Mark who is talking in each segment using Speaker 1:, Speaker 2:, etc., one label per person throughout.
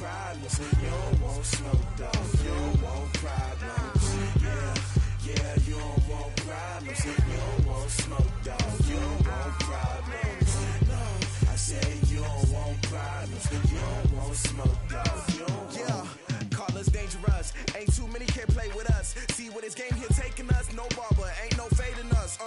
Speaker 1: problems. You don't want smoke, dog. You don't want problems. Yeah, you don't want problems. You don't want smoke, dog. You don't want problems. No, I say you don't want problems. You don't want smoke, dog. You don't want. Call us dangerous. Ain't too many can play with us. See what this game here taking us. No barber, ain't no fading us.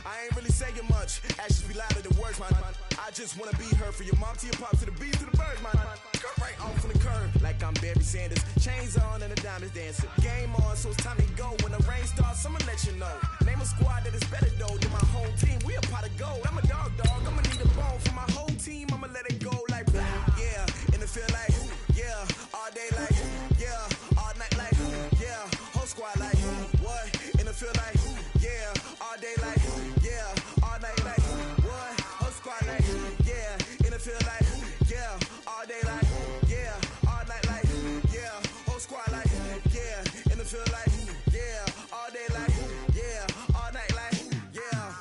Speaker 1: I ain't really saying much. Actions be louder than words, man. I just wanna be heard. For your mom to your pop to the beat to the bird, man. Cut right off on the curb like I'm Barry Sanders. Chains on and the diamonds dancing. Game on, so it's time to go. When the rain starts, I'ma let you know. Name a squad that is better though than my home team. We a pot of gold. I'm a dog. I'ma need a bone for my whole team. I'ma let it go like yeah. In the field like yeah. All day like yeah. All night like yeah. Whole squad like what? In the field like yeah. All day like yeah. All night like what? Whole squad like yeah. In the field like yeah. All day like yeah. All night like yeah. Whole squad like yeah. In the field like yeah. All day like yeah. All night like yeah.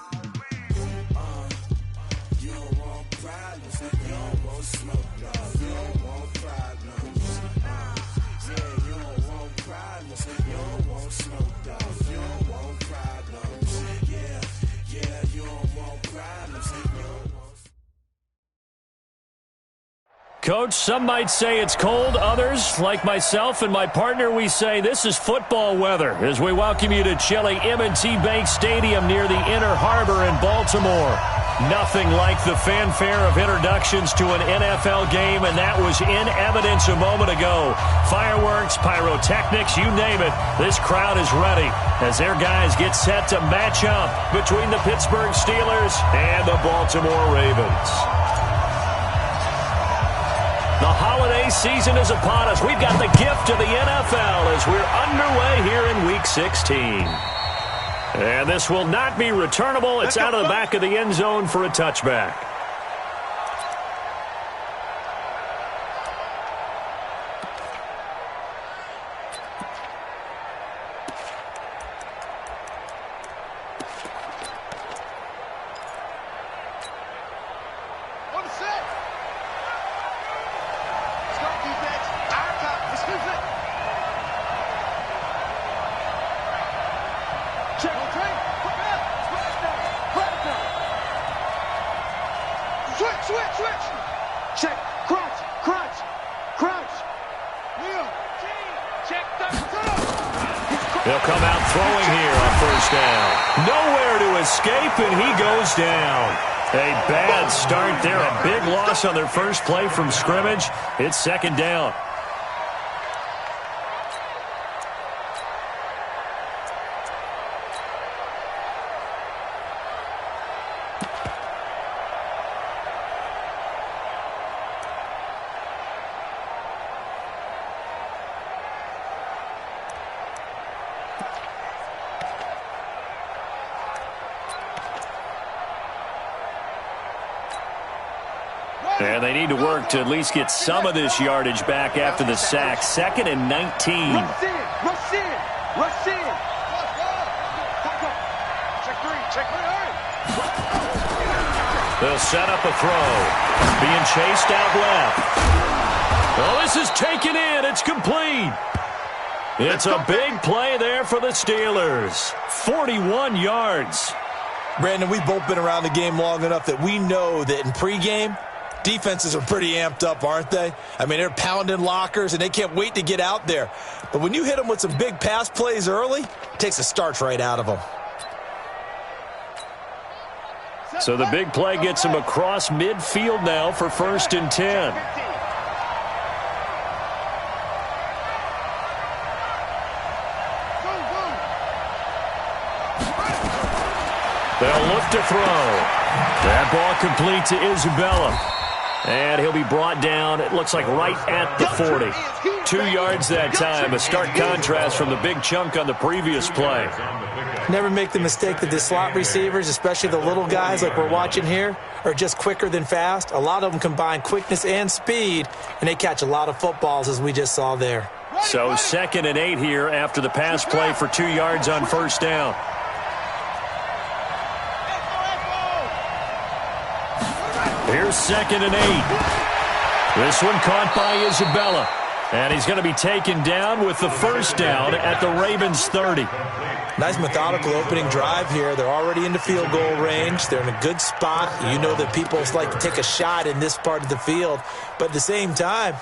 Speaker 1: You don't want problems. You don't want smoke, dog. You don't want problems. Yeah, you don't want problems. You don't want smoke, dog. You don't want problems. Yeah, you don't want problems. You don't want.
Speaker 2: Coach, some might say it's cold. Others, like myself and my partner, we say this is football weather as we welcome you to chilly M&T Bank Stadium near the Inner Harbor in Baltimore. Nothing like the fanfare of introductions to an NFL game, and that was in evidence a moment ago. Fireworks, pyrotechnics, you name it. This crowd is ready as their guys get set to match up between the Pittsburgh Steelers and the Baltimore Ravens. The holiday season is upon us. We've got the gift of the NFL as we're underway here in Week 16. And this will not be returnable. It's out of the back of the end zone for a touchback. They'll come out throwing here on first down. Nowhere to escape, and he goes down. A bad start there. A big loss on their first play from scrimmage. It's second down. And they need to work to at least get some of this yardage back after the sack. 2nd and 19.
Speaker 3: Rush in. Check three, hurry.
Speaker 2: They'll set up a throw. Being chased out left. Oh, this is taken in. It's complete. It's a big play there for the Steelers. 41 yards.
Speaker 4: Brandon, we've both been around the game long enough that we know that in pregame, defenses are pretty amped up, aren't they? I mean, they're pounding lockers, and they can't wait to get out there. But when you hit them with some big pass plays early, it takes the starch right out of them.
Speaker 2: So the big play gets him across midfield now for 1st and 10. They'll look to throw. That ball complete to Isabella. And he'll be brought down, it looks like right at the 40. 2 yards that time, a stark contrast from the big chunk on the previous play.
Speaker 5: Never make the mistake that the slot receivers, especially the little guys like we're watching here, are just quicker than fast. A lot of them combine quickness and speed, and they catch a lot of footballs, as we just saw there.
Speaker 2: So 2nd and 8 here after the pass play for 2 yards on first down. Here's 2nd and 8. This one caught by Isabella. And he's going to be taken down with the first down at the Ravens' 30.
Speaker 4: Nice methodical opening drive here. They're already in the field goal range. They're in a good spot. You know that people like to take a shot in this part of the field. But at the same time,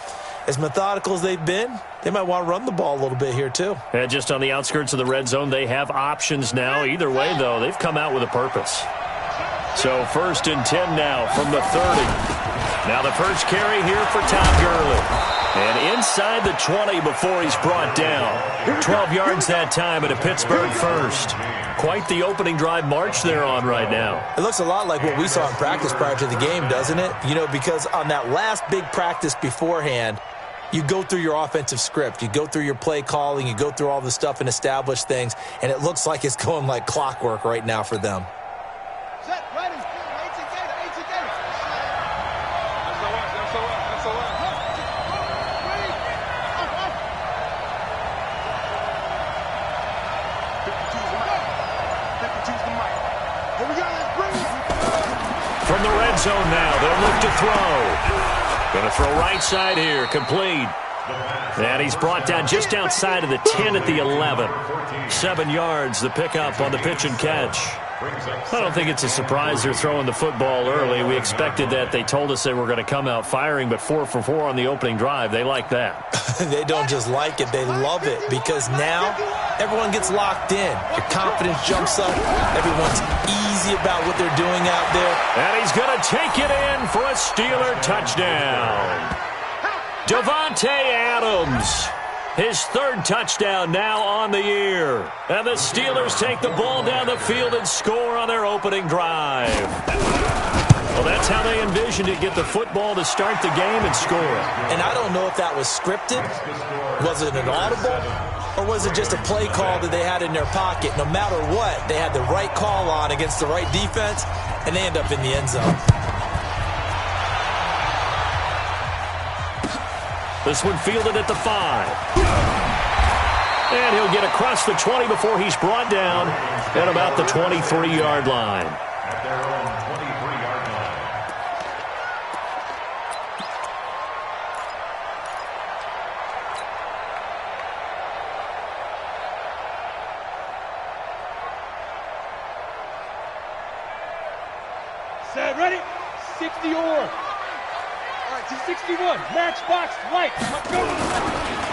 Speaker 4: as methodical as they've been, they might want to run the ball a little bit here too.
Speaker 2: And just on the outskirts of the red zone, they have options now. Either way, though, they've come out with a purpose. So 1st and 10 now from the 30. Now the first carry here for Todd Gurley. And inside the 20 before he's brought down. 12 yards that time at a Pittsburgh first. Quite the opening drive march they're on right now.
Speaker 4: It looks a lot like what we saw in practice prior to the game, doesn't it? You know, because on that last big practice beforehand, you go through your offensive script. You go through your play calling. You go through all the stuff and establish things. And it looks like it's going like clockwork right now for them.
Speaker 3: Set, ready. 18
Speaker 2: From the red zone now, they'll look to throw. Going to throw right side here, complete. And he's brought down just outside of the 10 at the 11. 7 yards, the pickup on the pitch and catch. I don't think it's a surprise they're throwing the football early. We expected that. They told us they were going to come out firing, but 4 for 4 on the opening drive. They like that.
Speaker 4: They don't just like it, they love it, because now everyone gets locked in. Your confidence jumps up. Everyone's easy about what they're doing out there.
Speaker 2: And he's going to take it in for a Steeler touchdown. Davante Adams. His 3rd touchdown now on the year. And the Steelers take the ball down the field and score on their opening drive. Well, that's how they envisioned it, get the football to start the game and score.
Speaker 4: And I don't know if that was scripted. Was it an audible? Or was it just a play call that they had in their pocket? No matter what, they had the right call on against the right defense, and they end up in the end zone.
Speaker 2: This one fielded at the 5. And he'll get across the 20 before he's brought down at about the 23-yard line.
Speaker 6: At their own 23-yard line.
Speaker 3: Set, ready. 60 or. 61, matchbox, light, go.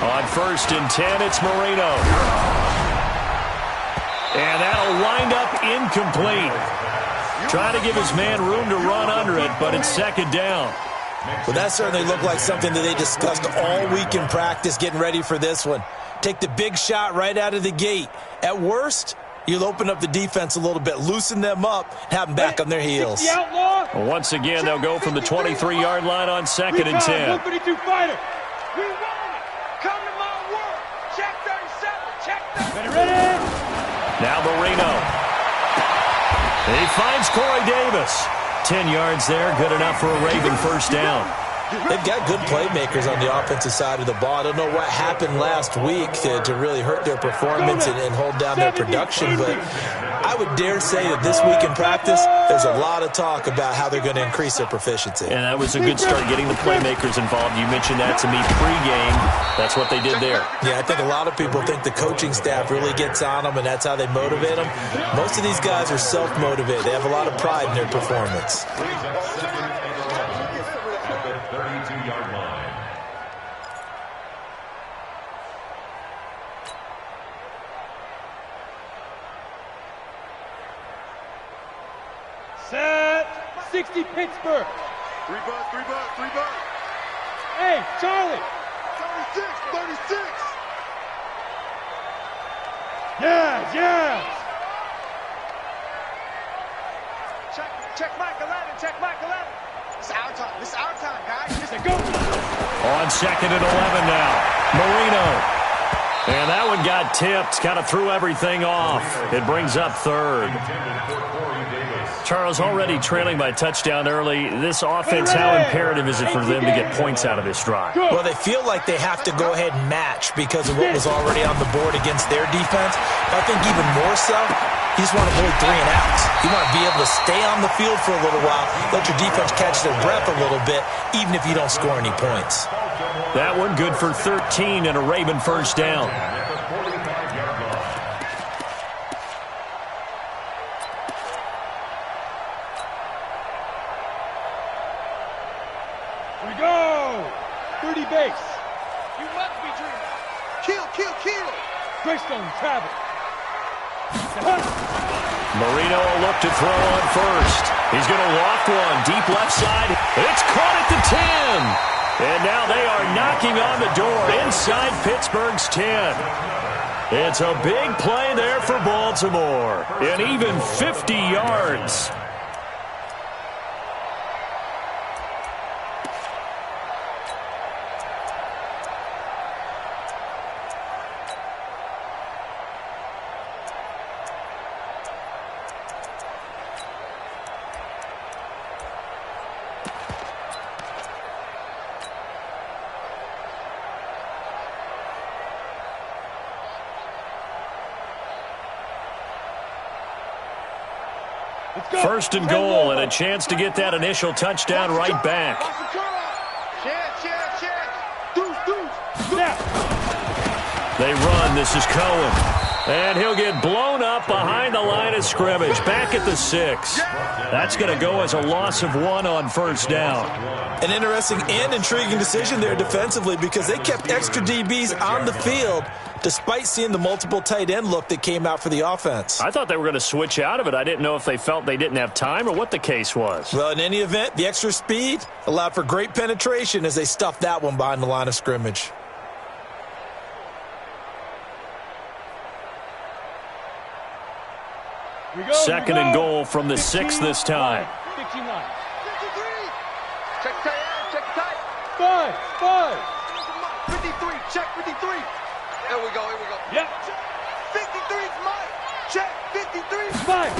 Speaker 2: On 1st and 10, it's Marino. And that'll wind up incomplete. Trying to give his man room to run under it, but it's 2nd down.
Speaker 4: Well, that certainly looked like something that they discussed all week in practice, getting ready for this one. Take the big shot right out of the gate. At worst, you'll open up the defense a little bit, loosen them up, have them back on their heels.
Speaker 2: Well, once again, they'll go from the 23-yard line on 2nd and 10.
Speaker 3: 152 fighter. We want it. Come to my world. Check 37. Check 37. Ready?
Speaker 2: Now Marino. He finds Corey Davis. 10 yards there, good enough for a Raven first down.
Speaker 4: They've got good playmakers on the offensive side of the ball. I don't know what happened last week to really hurt their performance and hold down their production, but I would dare say that this week in practice, there's a lot of talk about how they're going to increase their proficiency.
Speaker 2: And that was a good start getting the playmakers involved. You mentioned that to me pregame. That's what they did there.
Speaker 4: Yeah, I think a lot of people think the coaching staff really gets on them, and that's how they motivate them. Most of these guys are self-motivated. They have a lot of pride in their performance.
Speaker 6: 32-yard line.
Speaker 3: Set. 60 Pittsburgh.
Speaker 7: 3 bucks.
Speaker 3: Hey, Charlie.
Speaker 7: 36.
Speaker 3: Yeah.
Speaker 7: Check Mike 11. This is our time, guys.
Speaker 3: Go.
Speaker 2: On 2nd and 11 now. Marino. And that one got tipped. Kind of threw everything off. It brings up 3rd. Charles, already trailing by touchdown early. This offense, how imperative is it for them to get points out of this drive?
Speaker 4: Well, they feel like they have to go ahead and match because of what was already on the board against their defense. I think even more so, you just want to avoid 3 and outs. You want to be able to stay on the field for a little while, let your defense catch their breath a little bit, even if you don't score any points.
Speaker 2: That one good for 13 and a Raven first down.
Speaker 3: We go! 30 base. You must be dreaming. Kill, kill, kill. Greystone travel.
Speaker 2: Marino will look to throw on first. He's going to loft one deep left side. It's caught at the 10. And now they are knocking on the door inside Pittsburgh's 10. It's a big play there for Baltimore. And even 50 yards. First and goal, and a chance to get that initial touchdown right back. They run. This is Cohen. And he'll get blown up behind the line of scrimmage. Back at the 6. That's going to go as a loss of 1 on first down.
Speaker 4: An interesting and intriguing decision there defensively because they kept extra DBs on the field despite seeing the multiple tight end look that came out for the offense.
Speaker 2: I thought they were going to switch out of it. I didn't know if they felt they didn't have time or what the case was.
Speaker 4: Well, in any event, the extra speed allowed for great penetration as they stuffed that one behind the line of scrimmage.
Speaker 2: Second and goal from the 6 this time.
Speaker 3: 59. 53. Check tight end, check tight. 5. 53, check 53. Here we go. Yep. 53 is mine. Check 53 is mine.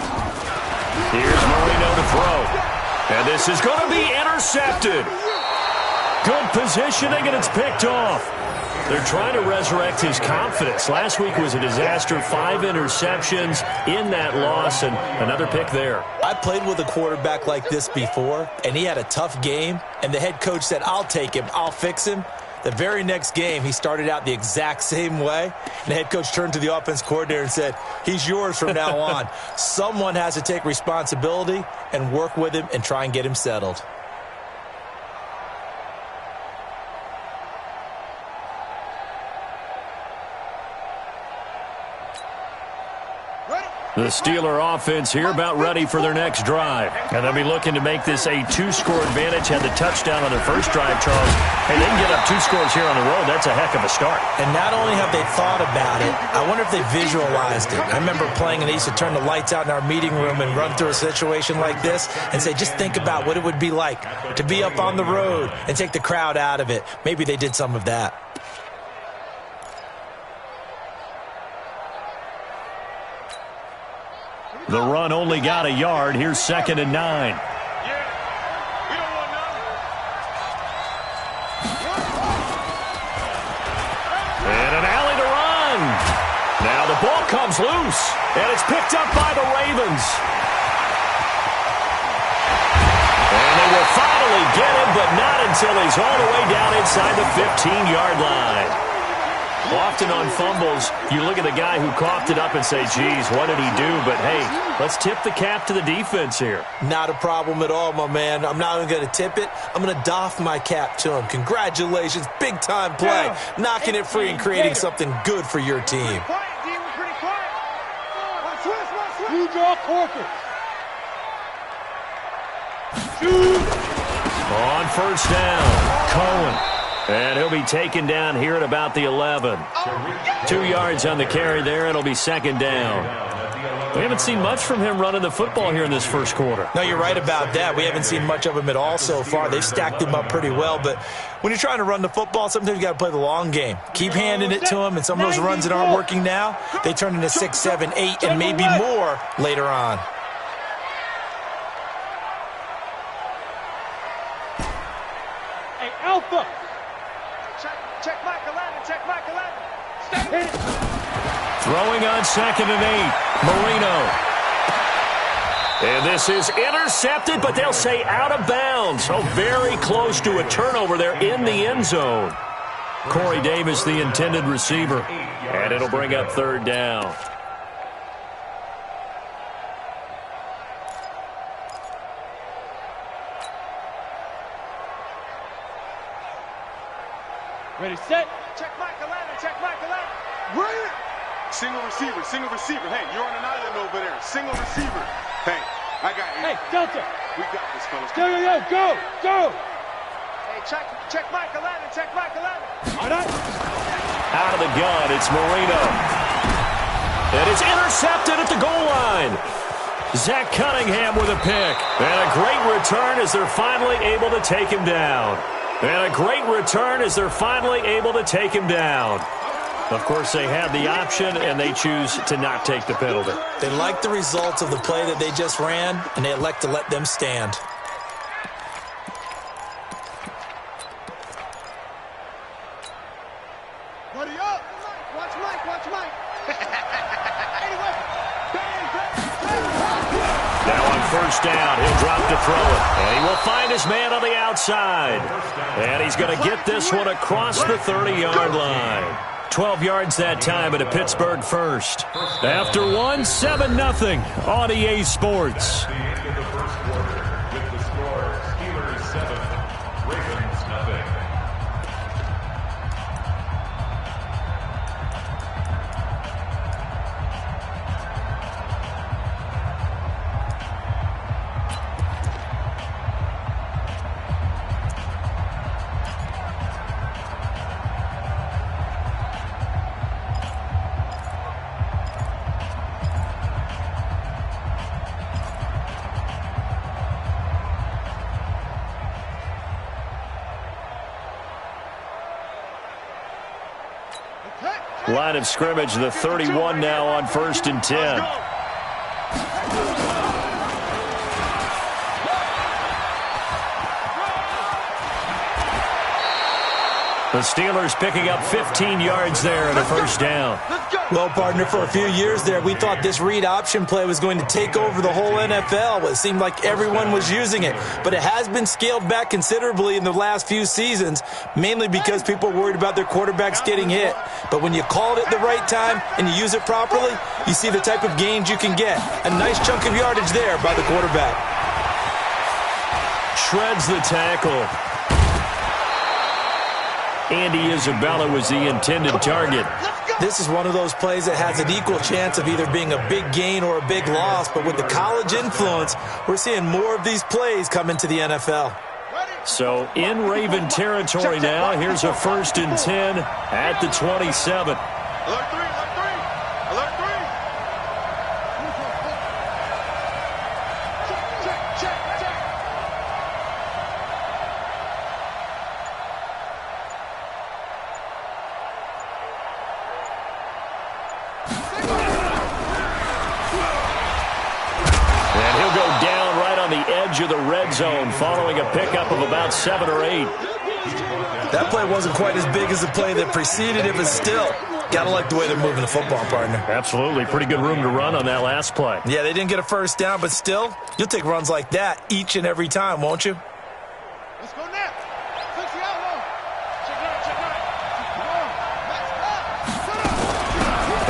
Speaker 2: Here's Marino to throw. And this is going to be intercepted. Good positioning, and it's picked off. They're trying to resurrect his confidence. Last week was a disaster. 5 interceptions in that loss, and another pick there.
Speaker 4: I played with a quarterback like this before, and he had a tough game, and the head coach said, I'll take him, I'll fix him. The very next game, he started out the exact same way, and the head coach turned to the offense coordinator and said, he's yours from now on. Someone has to take responsibility and work with him and try and get him settled.
Speaker 2: The Steeler offense here about ready for their next drive. And they'll be looking to make this a 2-score advantage. Had the touchdown on their first drive, Charles. Hey, they can get up 2 scores here on the road. That's a heck of a start.
Speaker 4: And not only have they thought about it, I wonder if they visualized it. I remember playing and they used to turn the lights out in our meeting room and run through a situation like this and say, just think about what it would be like to be up on the road and take the crowd out of it. Maybe they did some of that.
Speaker 2: The run only got a yard. Here's 2nd and 9.
Speaker 3: And
Speaker 2: an alley to run. Now the ball comes loose, and it's picked up by the Ravens. And they will finally get him, but not until he's all the way down inside the 15-yard line. Often on fumbles, you look at the guy who coughed it up and say, geez, what did he do? But, hey, let's tip the cap to the defense here.
Speaker 4: Not a problem at all, my man. I'm not even going to tip it. I'm going to doff my cap to him. Congratulations. Big-time play. Knocking it free and creating something good for your team.
Speaker 3: pretty quiet. You draw Corker.
Speaker 2: On first down, Cohen. And he'll be taken down here at about the 11. 2 yards on the carry there, and it'll be 2nd down. We haven't seen much from him running the football here in this first quarter.
Speaker 4: No, you're right about that. We haven't seen much of him at all so far. They've stacked him up pretty well, but when you're trying to run the football, sometimes you got to play the long game. Keep handing it to him, and some of those runs that aren't working now, they turn into 6, 7, 8, and maybe more later on.
Speaker 3: Hey, Alpha. Check Mike 11, check Mike 11. Stay.
Speaker 2: Throwing on 2nd and 8, Marino. And this is intercepted, but they'll say out of bounds. So very close to a turnover there in the end zone. Corey Davis, the intended receiver. And it'll bring up third down.
Speaker 7: Ready, set. Check Michael Allen, check Michael Allen. Right. Single receiver. Hey, you're on an island over there. Single receiver. Hey, I got you. Hey, Delta. We got this, fellas. Go. Hey, check Michael Allen, check Michael Allen. All right.
Speaker 2: Out of the gun, it's Marino. It is intercepted at the goal line. Zach Cunningham with a pick. And a great return as they're finally able to take him down. Of course, they had the option, and they choose to not take the penalty.
Speaker 5: They like the results of the play that they just ran, and they elect to let them stand.
Speaker 7: Buddy up. Watch Mike. Anyway.
Speaker 2: Now on first down, he'll drop to throw it. And he will find his man on the outside. And he's going to get this one across the 30-yard line. 12 yards that time at a Pittsburgh first. After one, 7-0 on EA Sports.
Speaker 6: At the end of the first quarter, with the score Steelers 7, Ravens nothing.
Speaker 2: Line of scrimmage, the 31 now on 1st and 10. The Steelers picking up 15 yards there and a first down.
Speaker 5: Well, partner, for a few years there, we thought this read option play was going to take over the whole NFL. It seemed like everyone was using it. But it has been scaled back considerably in the last few seasons, mainly because people are worried about their quarterbacks getting hit. But when you call it at the right time and you use it properly, you see the type of gains you can get. A nice chunk of yardage there by the quarterback.
Speaker 2: Shreds the tackle. Andy Isabella was the intended target.
Speaker 5: This is one of those plays that has an equal chance of either being a big gain or a big loss, but with the college influence, we're seeing more of these plays come into the NFL.
Speaker 2: So in Raven territory now, here's a 1st and 10 at the 27.
Speaker 7: Alert three.
Speaker 2: Of the red zone following a pickup of about 7 or 8.
Speaker 5: That play wasn't quite as big as the play that preceded it, but still, gotta like the way they're moving the football, partner.
Speaker 2: Absolutely. Pretty good room to run on that last play.
Speaker 5: Yeah, they didn't get a first down, but still, you'll take runs like that each and every time, won't you?
Speaker 7: Let's go now. Fix the outlaw. Check it out.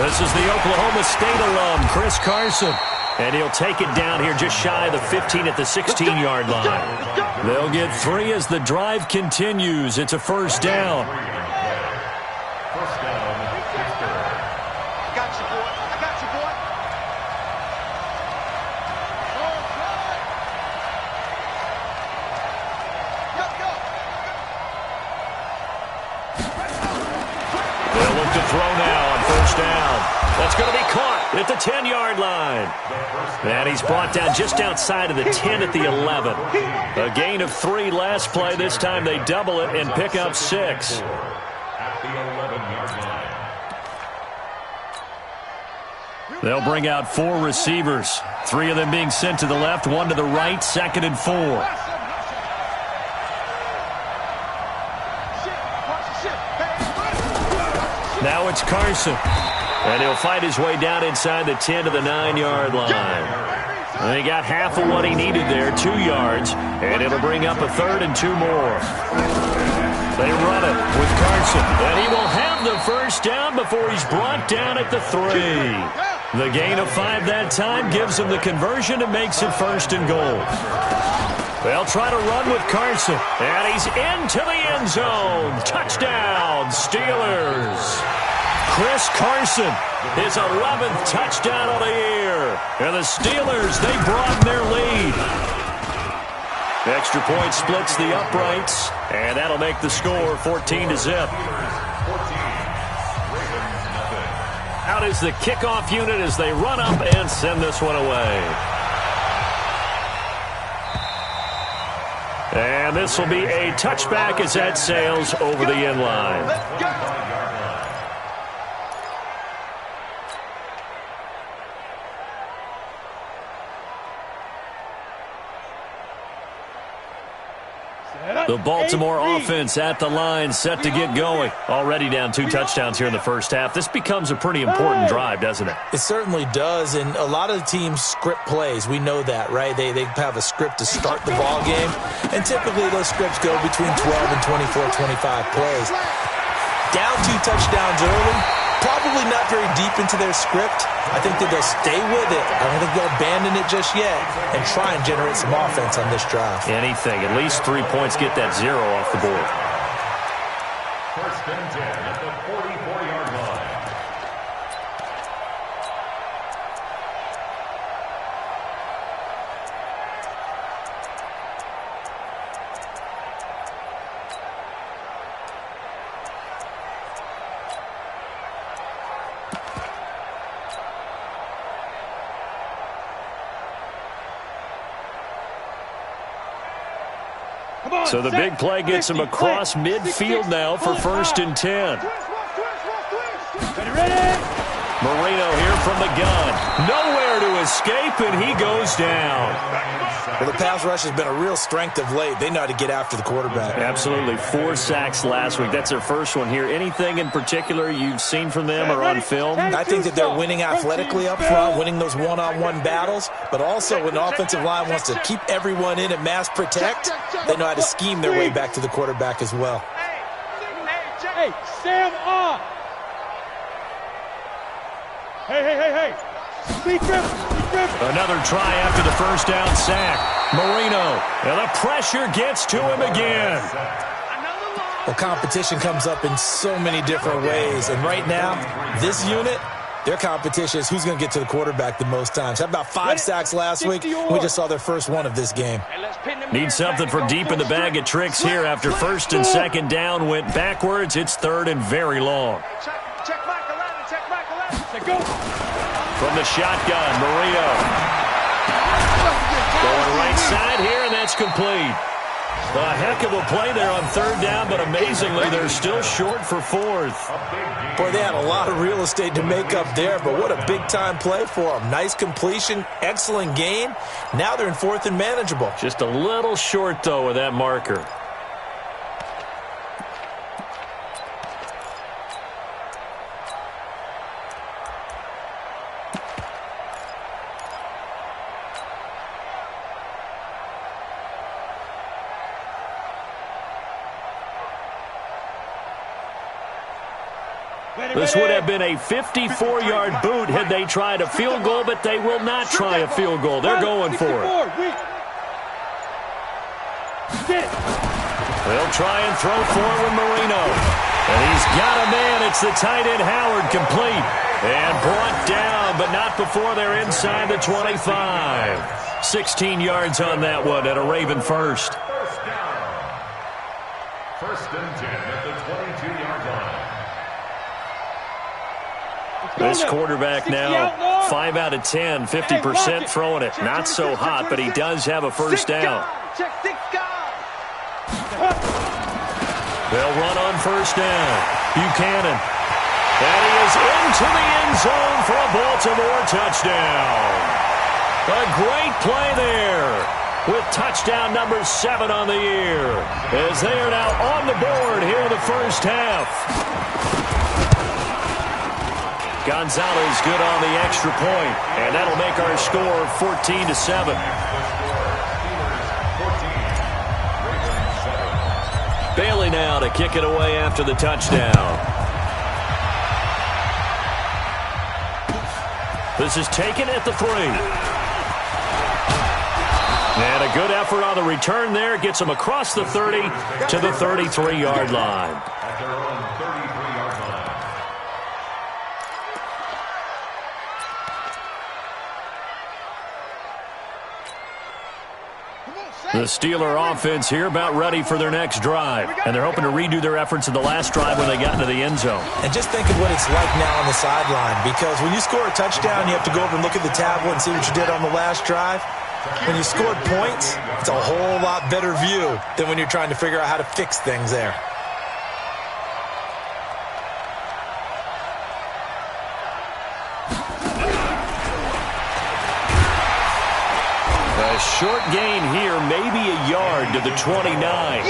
Speaker 2: This is the Oklahoma State alum, Chris Carson. And he'll take it down here just shy of the 15 at the 16-yard line. They'll get 3 as the drive continues. It's a first down.
Speaker 6: First down, Pittsburgh.
Speaker 7: I got you, boy.
Speaker 2: They'll look to throw now on first down. That's going to be caught at the 10-yard line. And he's brought down just outside of the 10 at the 11. A gain of 3 last play. This time they double it and pick up 6.
Speaker 6: At the 11-yard line.
Speaker 2: They'll bring out 4 receivers. 3 of them being sent to the left, 1 to the right, 2nd and 4. Now it's Carson. And he'll fight his way down inside the 10 to the 9-yard line. And he got half of what he needed there, 2 yards. And it'll bring up a 3rd and 2 more. They run it with Carson. Carson. And he will have the first down before he's brought down at the 3. The gain of 5 that time gives him the conversion and makes it 1st and goal. They'll try to run with Carson. And he's into the end zone. Touchdown, Steelers. Chris Carson, his 11th touchdown of the year. And the Steelers, they broaden their lead. Extra point splits the uprights, and that'll make the score 14-0. Out is the kickoff unit as they run up and send this one away. And this will be a touchback as that sails over the end line.
Speaker 3: Let's go.
Speaker 2: The Baltimore offense at the line, set to get going. Already down 2 touchdowns here in the first half. This becomes a pretty important drive, doesn't it?
Speaker 5: It certainly does, and a lot of the teams script plays. We know that, right? They have a script to start the ball game, and typically those scripts go between 12 and 24, 25 plays. Down 2 touchdowns early, probably not very deep into their script. I think that they'll stay with it. I don't think they'll abandon it just yet and try and generate some offense on this drive.
Speaker 2: Anything. At least 3 points, get that 0 off the board.
Speaker 6: 1st and 10 at the 44-yard line.
Speaker 2: So the big play gets him across midfield now for 1st and 10. Marino here from the gun. Nowhere to escape, and he goes down.
Speaker 4: Well, the pass rush has been a real strength of late. They know how to get after the quarterback.
Speaker 2: Absolutely. 4 sacks last week. That's their first one here. Anything in particular you've seen from them or on film?
Speaker 4: I think that they're winning athletically up front, winning those one-on-one battles, but also when the offensive line wants to keep everyone in and mass protect, they know how to scheme their way back to the quarterback as well.
Speaker 3: Hey, Sam on. Hey.
Speaker 2: Another try after the first down sack. Marino, and the pressure gets to him again.
Speaker 4: Well, competition comes up in so many different ways, and right now, this unit, their competition is who's going to get to the quarterback the most times. How about 5 sacks last week? We just saw their first one of this game.
Speaker 2: Need something from deep in the bag of tricks here after 1st and 2nd down went backwards. It's 3rd and very long.
Speaker 3: Check Michael Go.
Speaker 2: From the shotgun, Murillo. Going right side here, and that's complete. A heck of a play there on 3rd down, but amazingly, they're still short for 4th.
Speaker 4: Boy, they had a lot of real estate to make up there, but what a big-time play for them. Nice completion, excellent gain. Now they're in 4th and manageable.
Speaker 2: Just a little short, though, with that marker. This would have been a 54-yard boot had they tried a field goal, but they will not try a field goal. They're going for it. They'll try and throw forward Marino. And he's got a man. It's the tight end Howard, complete. And brought down, but not before they're inside the 25. 16 yards on that one at a Raven first.
Speaker 6: First down. 1st and 10 at the 22-yard line.
Speaker 2: This quarterback now, 5 out of 10, 50% throwing it. Not so hot, but he does have a first down. They'll run on 1st down. Buchanan. And he is into the end zone for a Baltimore touchdown. A great play there with touchdown number 7 on the year as they are now on the board here in the first half. Gonzalez good on the extra point, and that'll make our score 14-7. Bailey now to kick it away after the touchdown. This is taken at the 3. And a good effort on the return there. Gets him across the 30 to the 33-yard line.
Speaker 6: At their own 33-yard line.
Speaker 2: The Steeler offense here about ready for their next drive. And they're hoping to redo their efforts in the last drive when they got into the end zone.
Speaker 5: And just think of what it's like now on the sideline, because when you score a touchdown, you have to go over and look at the tablet and see what you did on the last drive. When you scored points, it's a whole lot better view than when you're trying to figure out how to fix things there.
Speaker 2: A short gain here, maybe a yard to the 29.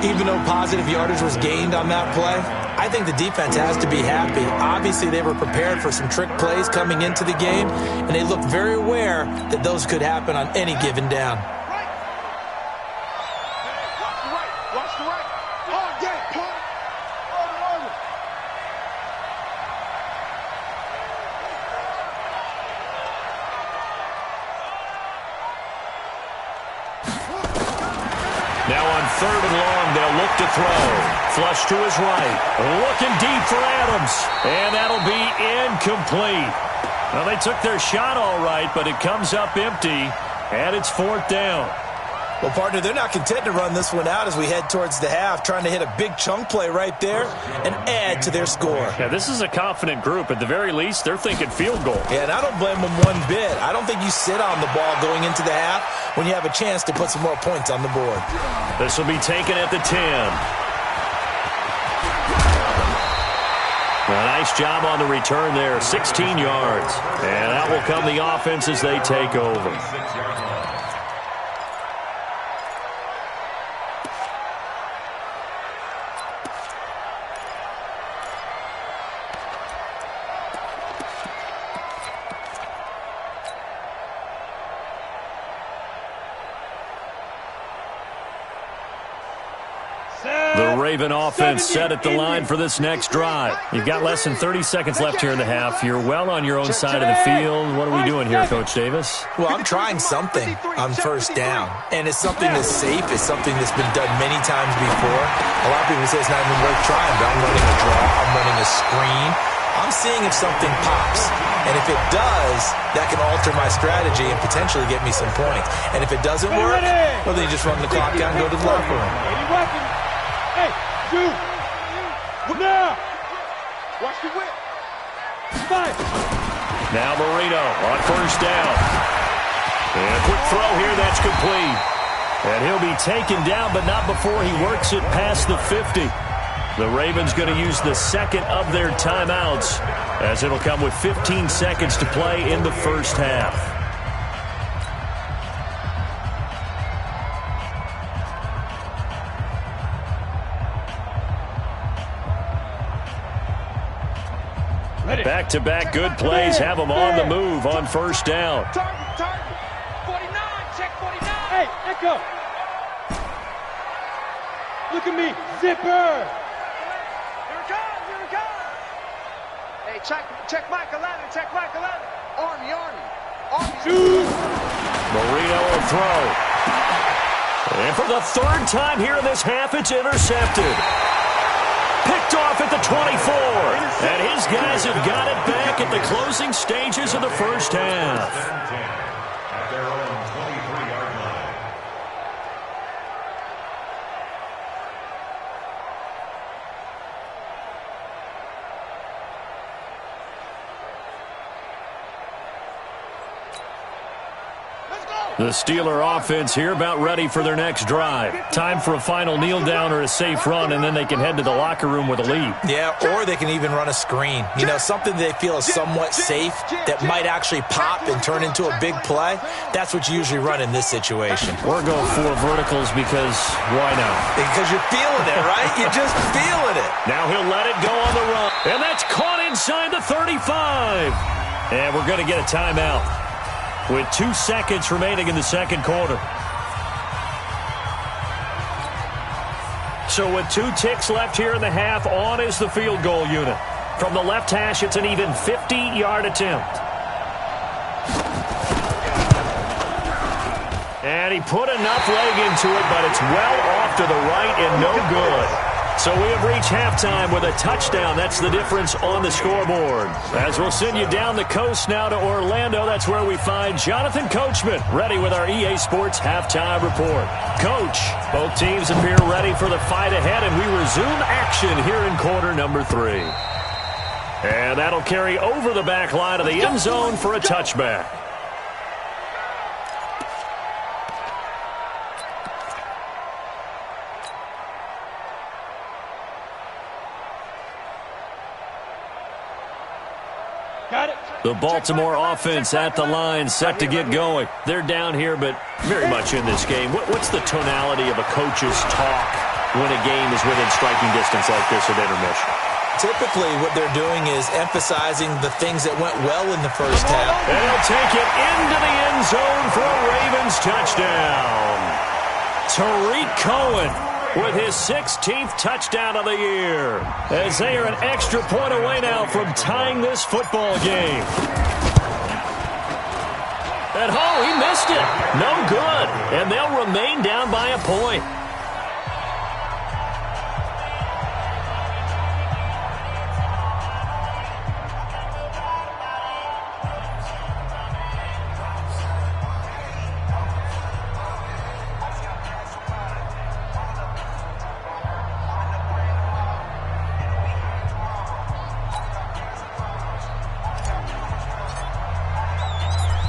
Speaker 5: Even though positive yardage was gained on that play, I think the defense has to be happy. Obviously, they were prepared for some trick plays coming into the game, and they looked very aware that those could happen on any given down.
Speaker 7: Watch the right. Hard game, punt.
Speaker 2: Now on 3rd and long, they'll look to throw. Flush to his right. Looking deep for Adams. And that'll be incomplete. Well, they took their shot all right, but it comes up empty. And it's 4th down.
Speaker 4: Well, partner, they're not content to run this one out as we head towards the half, trying to hit a big chunk play right there and add to their score.
Speaker 2: Yeah, this is a confident group. At the very least, they're thinking field goal.
Speaker 4: Yeah, and I don't blame them one bit. I don't think you sit on the ball going into the half when you have a chance to put some more points on the board.
Speaker 2: This will be taken at the 10. A nice job on the return there, 16 yards. And that will come the offense as they take over. The Raven offense set at the line for this next drive. You've got less than 30 seconds left here in the half. You're well on your own side of the field. What are we doing here, Coach Davis?
Speaker 5: Well, I'm trying something on 1st down, and it's something that's safe. It's something that's been done many times before. A lot of people say it's not even worth trying, but I'm running a draw. I'm running a screen. I'm seeing if something pops. And if it does, that can alter my strategy and potentially get me some points. And if it doesn't work, well, then you just run the clock out and go to the locker room.
Speaker 7: Hey, you. Now. Watch the whip. Fight.
Speaker 2: Now Marino on 1st down. And a quick throw here, that's complete. And he'll be taken down, but not before he works it past the 50. The Ravens going to use the second of their timeouts, as it'll come with 15 seconds to play in the first half. Back-to-back good plays have them on the move on 1st down.
Speaker 3: Target. 49, check 49.
Speaker 7: Hey, Echo. Look at me, zipper.
Speaker 3: Here it comes. Hey, check Mike 11, Army.
Speaker 7: Shoot.
Speaker 2: Marino will throw. And for the 3rd time here in this half, it's intercepted. Picked off at the 24. And his guys have got it back at the closing stages of the first half.
Speaker 6: At their own 23-yard line.
Speaker 2: The Steeler offense here about ready for their next drive. Time for a final kneel down or a safe run, and then they can head to the locker room with a lead.
Speaker 5: Yeah, or they can even run a screen. You know, something they feel is somewhat safe that might actually pop and turn into a big play. That's what you usually run in this situation.
Speaker 2: Or go for verticals because why not?
Speaker 5: Because you're feeling it, right? You're just feeling it.
Speaker 2: Now he'll let it go on the run. And that's caught inside the 35. And we're going to get a timeout with 2 seconds remaining in the second quarter. So with 2 ticks left here in the half, on is the field goal unit. From the left hash, it's an even 50-yard attempt. And he put enough leg into it, but it's well off to the right and no good. So we have reached halftime with a touchdown. That's the difference on the scoreboard. As we'll send you down the coast now to Orlando, that's where we find Jonathan Coachman, ready with our EA Sports halftime report. Coach, both teams appear ready for the fight ahead, and we resume action here in quarter number 3. And that'll carry over the back line of the end zone for a touchback. The Baltimore offense at the line, set to get going. They're down here, but very much in this game. What's the tonality of a coach's talk when a game is within striking distance like this at intermission?
Speaker 4: Typically, what they're doing is emphasizing the things that went well in the first half.
Speaker 2: And he'll take it into the end zone for a Ravens touchdown. Tariq Cohen with his 16th touchdown of the year, as they are an extra point away now from tying this football game. And he missed it. No good. And they'll remain down by a point.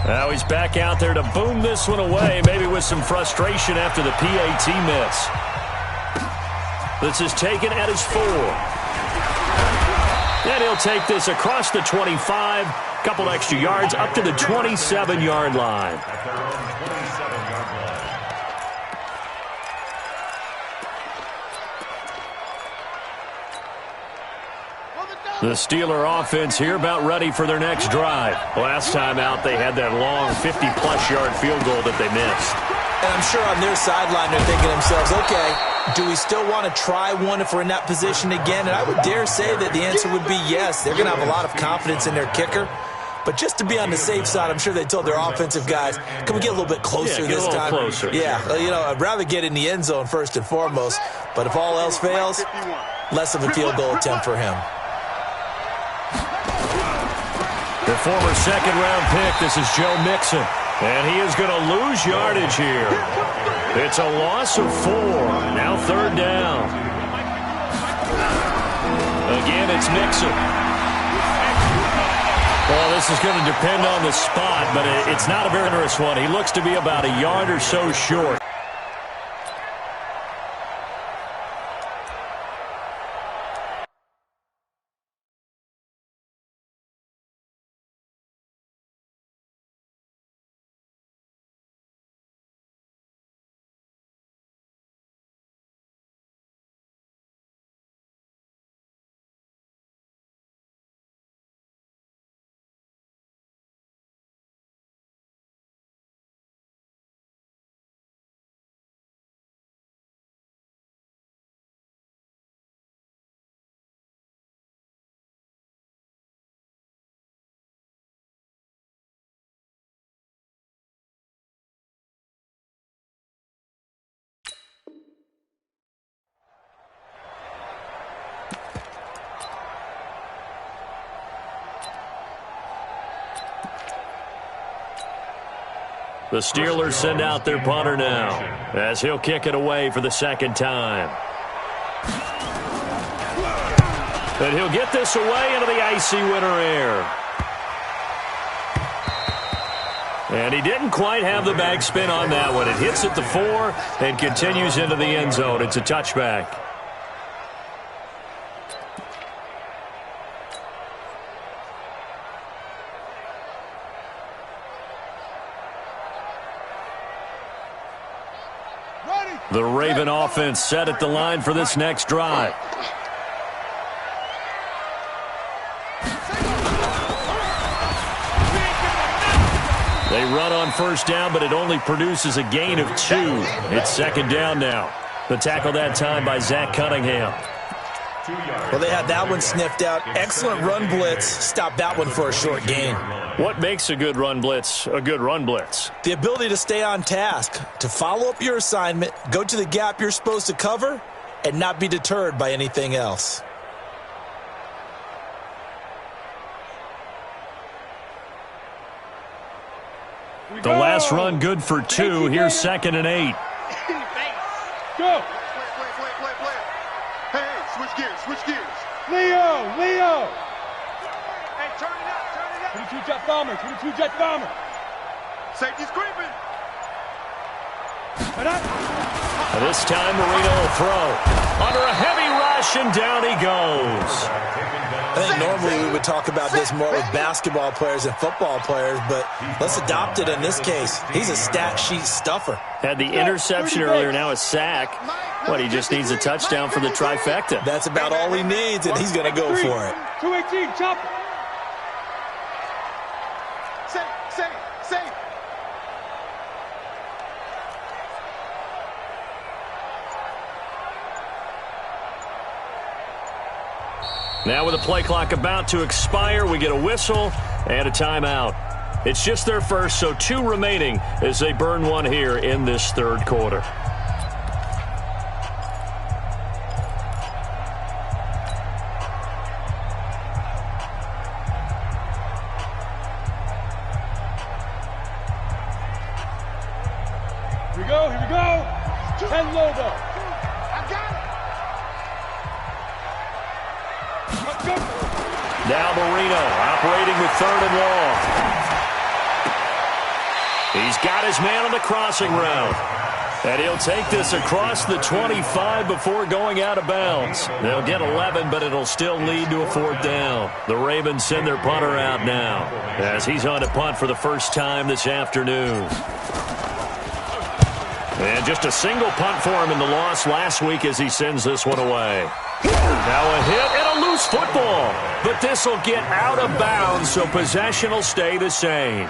Speaker 2: Now he's back out there to boom this one away, maybe with some frustration after the PAT miss. This is taken at his 4. And he'll take this across the 25, couple extra yards up to the 27-yard line. The Steeler offense here about ready for their next drive. Last time out, they had that long 50-plus yard field goal that they missed.
Speaker 4: And I'm sure on their sideline they're thinking to themselves, okay, do we still want to try one if we're in that position again? And I would dare say that the answer would be yes. They're going to have a lot of confidence in their kicker. But just to be on the safe side, I'm sure they told their offensive guys, can we get a little bit closer this time?
Speaker 2: Closer.
Speaker 4: Yeah, I'd rather get in the end zone first and foremost. But if all else fails, less of a field goal attempt for him.
Speaker 2: The former second-round pick, this is Joe Mixon. And he is going to lose yardage here. It's a loss of 4. Now 3rd down. Again, it's Mixon. Well, this is going to depend on the spot, but it's not a very generous one. He looks to be about a yard or so short. The Steelers send out their punter now, as he'll kick it away for the 2nd time. And he'll get this away into the icy winter air. And he didn't quite have the backspin on that one. It hits at the 4 and continues into the end zone. It's a touchback. The Raven offense set at the line for this next drive. They run on 1st down, but it only produces a gain of 2. It's 2nd down now. The tackle that time by Zach Cunningham.
Speaker 4: Well, they had that one sniffed out. Excellent run blitz. Stopped that one for a short gain.
Speaker 2: What makes a good run blitz a good run blitz?
Speaker 4: The ability to stay on task, to follow up your assignment, go to the gap you're supposed to cover, and not be deterred by anything else.
Speaker 2: The last run good for 2. Here's 2nd and 8.
Speaker 7: Go. Play. Hey, switch gears. Leo.
Speaker 3: Hey, turn it up.
Speaker 7: 22 jet bomber. Safety's creeping.
Speaker 2: This time Marino will throw. Under a heavy rush, and down he goes.
Speaker 4: I think normally we would talk about this more with basketball players and football players, but let's adopt it in this case. He's a stat sheet stuffer.
Speaker 2: Had the interception earlier, now a sack. What, he just needs a touchdown for the trifecta.
Speaker 4: That's about all he needs, and he's going to go for it.
Speaker 7: 218, chopper. Safe.
Speaker 2: Now with the play clock about to expire, we get a whistle and a timeout. It's just their first, so 2 remaining as they burn one here in this third quarter.
Speaker 7: Here we go. 10 logo.
Speaker 3: I got it.
Speaker 2: Now Marino operating with 3rd and long. He's got his man on the crossing route. And he'll take this across the 25 before going out of bounds. They'll get 11, but it'll still lead to a 4th down. The Ravens send their punter out now as he's on to punt for the first time this afternoon. And just a single punt for him in the loss last week as he sends this one away. Now a hit and a loose football. But this will get out of bounds, so possession will stay the same.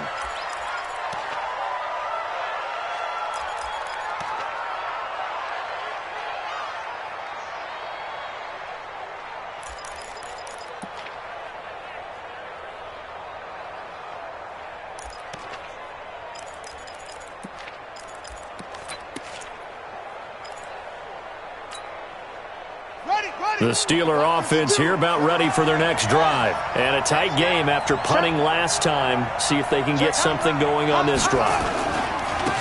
Speaker 2: The Steeler offense here about ready for their next drive. And a tight game after punting last time. See if they can get something going on this drive.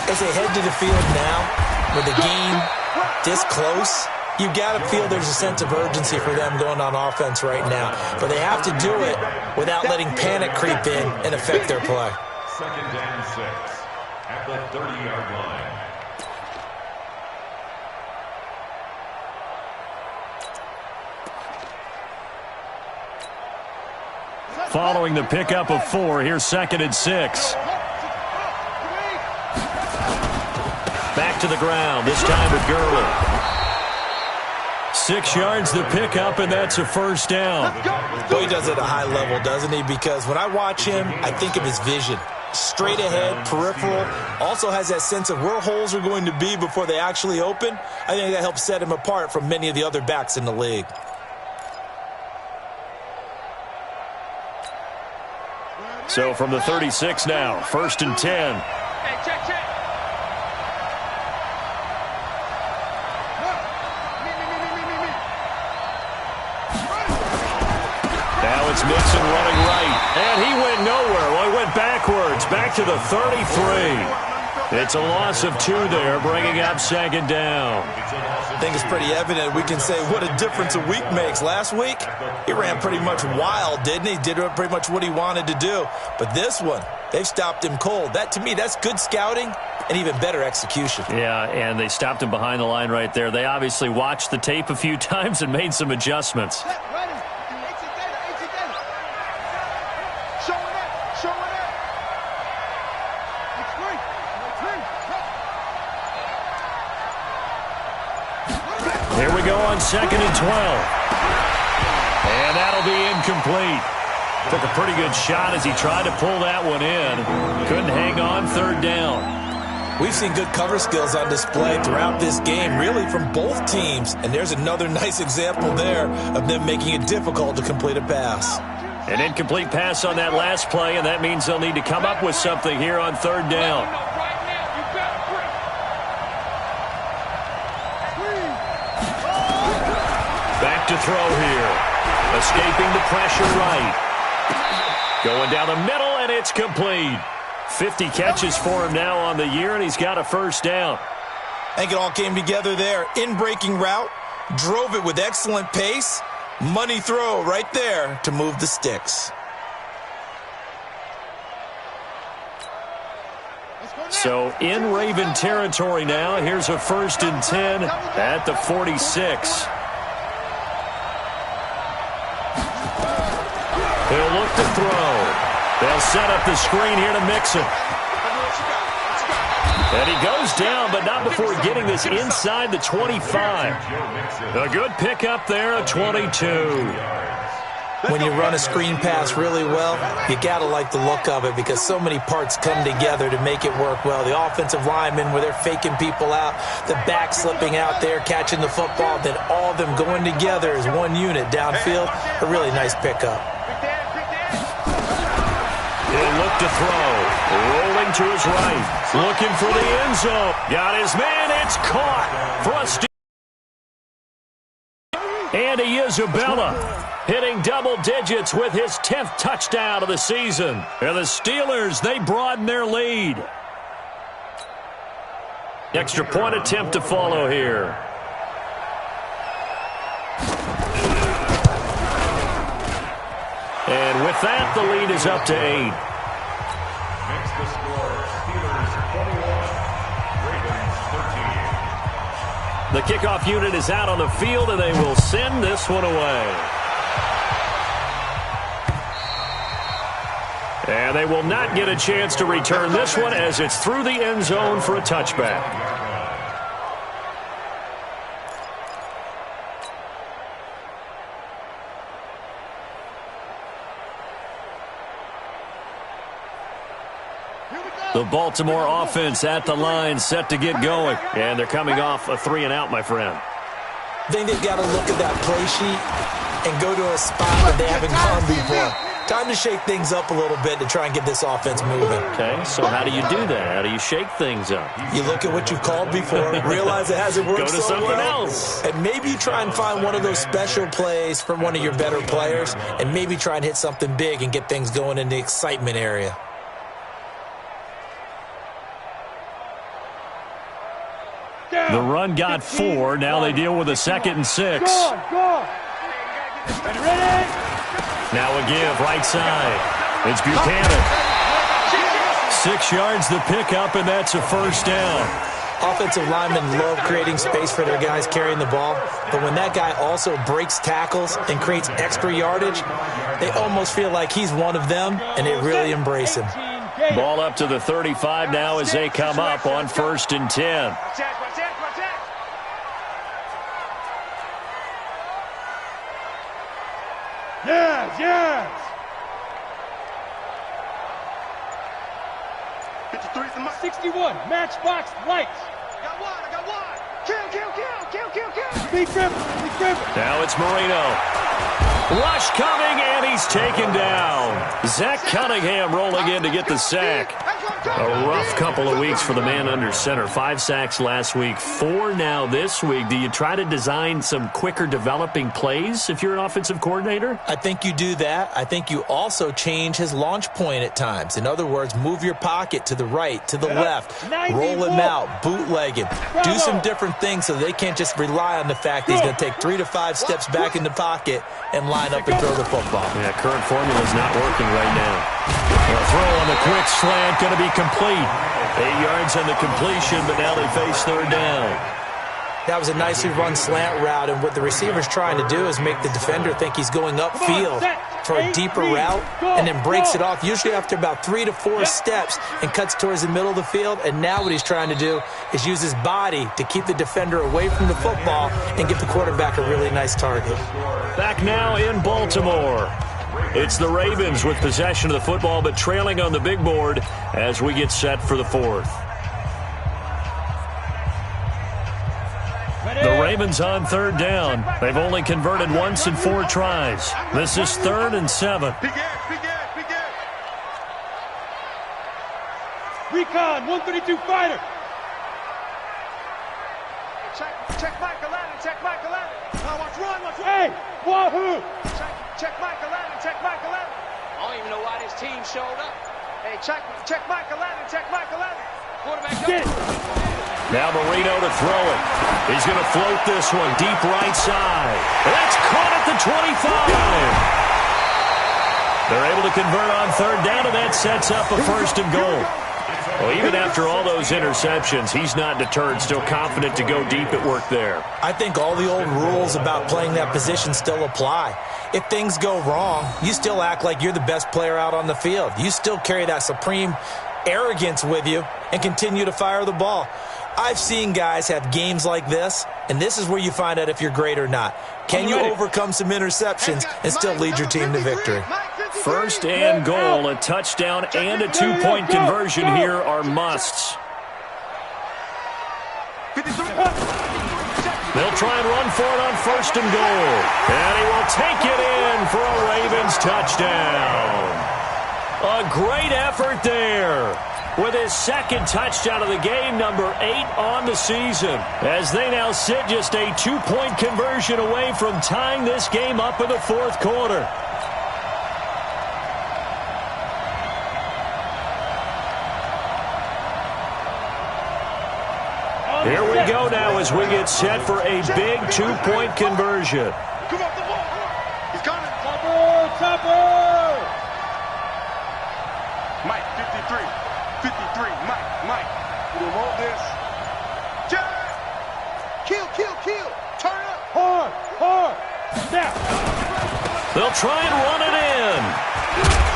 Speaker 4: As they head to the field now, with the game this close, you got to feel there's a sense of urgency for them going on offense right now. But they have to do it without letting panic creep in and affect their play.
Speaker 6: 2nd and 6 at the 30-yard line.
Speaker 2: Following the pickup of 4, here's 2nd and 6. Back to the ground, this time with Gurley. 6 yards the pickup, and that's a 1st down.
Speaker 4: Boy, he does it at a high level, doesn't he? Because when I watch him, I think of his vision. Straight ahead, peripheral, also has that sense of where holes are going to be before they actually open. I think that helps set him apart from many of the other backs in the league.
Speaker 2: So from the 36 now, 1st and 10.
Speaker 3: Hey, check.
Speaker 2: Now it's Mixon running right. And he went nowhere. Well, he went backwards, back to the 33. It's a loss of 2 there, bringing up 2nd down.
Speaker 4: I think it's pretty evident we can say what a difference a week makes. Last week, he ran pretty much wild, didn't he? Did pretty much what he wanted to do. But this one, they've stopped him cold. That, to me, that's good scouting and even better execution.
Speaker 2: Yeah, and they stopped him behind the line right there. They obviously watched the tape a few times and made some adjustments. Here we go on 2nd and 12. And that'll be incomplete. Took a pretty good shot as he tried to pull that one in. Couldn't hang on 3rd down.
Speaker 4: We've seen good cover skills on display throughout this game, really from both teams. And there's another nice example there of them making it difficult to complete a pass.
Speaker 2: An incomplete pass on that last play, and that means they'll need to come up with something here on third down. Back to throw here. Escaping the pressure right. Going down the middle, and it's complete. 50 catches for him now on the year, and he's got a first down.
Speaker 4: I think it all came together there. In-breaking route, drove it with excellent pace. Money throw right there to move the sticks.
Speaker 2: So in Raven territory now. Here's a 1st and 10 at the 46. He'll look to throw. They'll set up the screen here to mix him. And he goes down, but not before getting this inside the 25. A good pickup there, a 22.
Speaker 5: When you run a screen pass really well, you got to like the look of it because so many parts come together to make it work well. The offensive linemen, where they're faking people out, the back slipping out there, catching the football, then all of them going together as one unit downfield. A really nice pickup.
Speaker 2: He'll look to throw. Rolling to his right. Looking for the end zone. Got his man. It's caught. For a Andy Isabella hitting double digits with his 10th touchdown of the season. And the Steelers, they broaden their lead. Extra point attempt to follow here. And with that, the lead is up to 8.
Speaker 6: Makes the score Steelers 21, Ravens 13.
Speaker 2: The kickoff unit is out on the field, and they will send this one away. And they will not get a chance to return this one as it's through the end zone for a touchback. The Baltimore offense at the line, set to get going. And they're coming off a 3-and-out, my friend.
Speaker 5: I think they've got to look at that play sheet and go to a spot that they haven't gone before. Time to shake things up a little bit to try and get this offense moving.
Speaker 2: Okay, so how do you do that? How do you shake things up?
Speaker 5: You look at what you've called before, realize it hasn't worked
Speaker 2: so well. Go to something else.
Speaker 5: And maybe you try and find one of those special plays from one of your better players, and maybe try and hit something big and get things going in the excitement area.
Speaker 2: The run got 4. Now they deal with a 2nd and 6. Now a give, right side. It's Buchanan. 6 yards the pickup, and that's a first down.
Speaker 5: Offensive linemen love creating space for their guys carrying the ball, but when that guy also breaks tackles and creates extra yardage, they almost feel like he's one of them, and they really embrace him.
Speaker 2: Ball up to the 35 now as they come up on 1st and 10.
Speaker 3: Yes! 61, matchbox lights. I got one. Kill. Big dribble.
Speaker 2: Now it's Marino. Rush coming, and he's taken down. Zach Cunningham rolling in to get the sack. A rough couple of weeks for the man under center. 5 sacks last week, 4 now this week. Do you try to design some quicker developing plays if you're an offensive coordinator?
Speaker 5: I think you do that. I think you also change his launch point at times. In other words, move your pocket to the right, to the left, roll him out, bootleg him. Do some different things so they can't just rely on the fact that he's going to take 3 to 5 steps back in the pocket and line up and throw the football.
Speaker 2: Yeah, current formula is not working right now. A throw on the quick slant, going to be complete. 8 yards on the completion, but now they face 3rd down.
Speaker 5: That was a nicely run slant route, and what the receiver's trying to do is make the defender think he's going upfield for a deeper route, and then breaks it off, usually after about 3 to 4 steps, and cuts towards the middle of the field. And now what he's trying to do is use his body to keep the defender away from the football and give the quarterback a really nice target.
Speaker 2: Back now in Baltimore. It's the Ravens with possession of the football, but trailing on the big board as we get set for the 4th. The Ravens on third down. They've only converted once in 4 tries. This is 3rd and 7.
Speaker 8: Recon, 132 fighter.
Speaker 3: Check Michael Allen, check Michael Allen. Watch run.
Speaker 8: Hey, wahoo!
Speaker 3: Check Michael Allen, check Michael Allen. I don't even know why this team showed up. Hey, check Michael Allen, check Michael Allen. Quarterback
Speaker 8: Get it.
Speaker 2: Now Marino to throw it. He's going to float this one deep right side. That's caught at the 25. They're able to convert on third down, and that sets up a 1st and goal. Well, even after all those interceptions, he's not deterred, still confident to go deep at work there.
Speaker 5: I think all the old rules about playing that position still apply. If things go wrong, you still act like you're the best player out on the field. You still carry that supreme arrogance with you and continue to fire the ball. I've seen guys have games like this, and this is where you find out if you're great or not. Can you overcome some interceptions and still lead your team to victory?
Speaker 2: 1st and goal, a touchdown and a 2-point conversion here are musts. They'll try and run for it on 1st and goal. And he will take it in for a Ravens touchdown. A great effort there, with his 2nd touchdown of the game, number 8 on the season, as they now sit just a 2-point conversion away from tying this game up in the 4th quarter. Here we go now as we get set for a big 2-point conversion.
Speaker 7: Come on, the ball. He's coming.
Speaker 8: Topper!
Speaker 7: Mike, 53. 53. Mike. We don't want this. Jack!
Speaker 3: Kill. Turn up.
Speaker 8: Hard. Now.
Speaker 2: They'll try and run it in.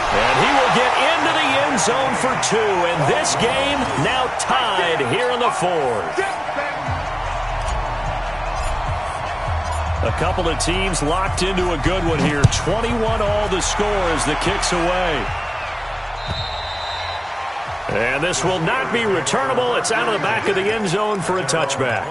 Speaker 2: And he will get into the end zone for 2. And this game now tied here in the 4th. A couple of teams locked into a good one here. 21 all the score as the kick's away. And this will not be returnable. It's out of the back of the end zone for a touchback.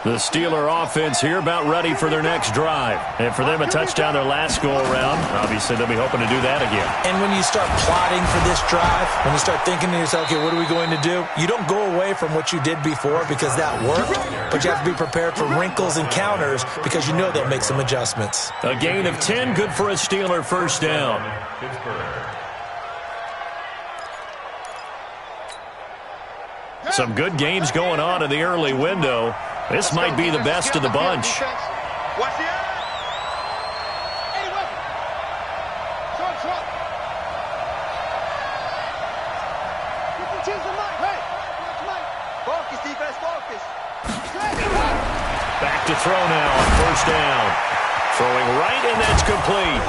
Speaker 2: The Steeler offense here about ready for their next drive. And for them, a touchdown their last go-around. Obviously, they'll be hoping to do that again.
Speaker 5: And when you start plotting for this drive, when you start thinking to yourself, okay, what are we going to do? You don't go away from what you did before because that worked, but you have to be prepared for wrinkles and counters because you know they'll make some adjustments.
Speaker 2: A gain of 10, good for a Steeler 1st down. Some good games going on in the early window. This might be the best of the bunch.
Speaker 3: Watch the eye. Hey, weapon. Short. Get the cheese on Mike. Hey. Focus, defense, focus.
Speaker 2: Back to throw now on 1st down. Throwing right, and that's complete.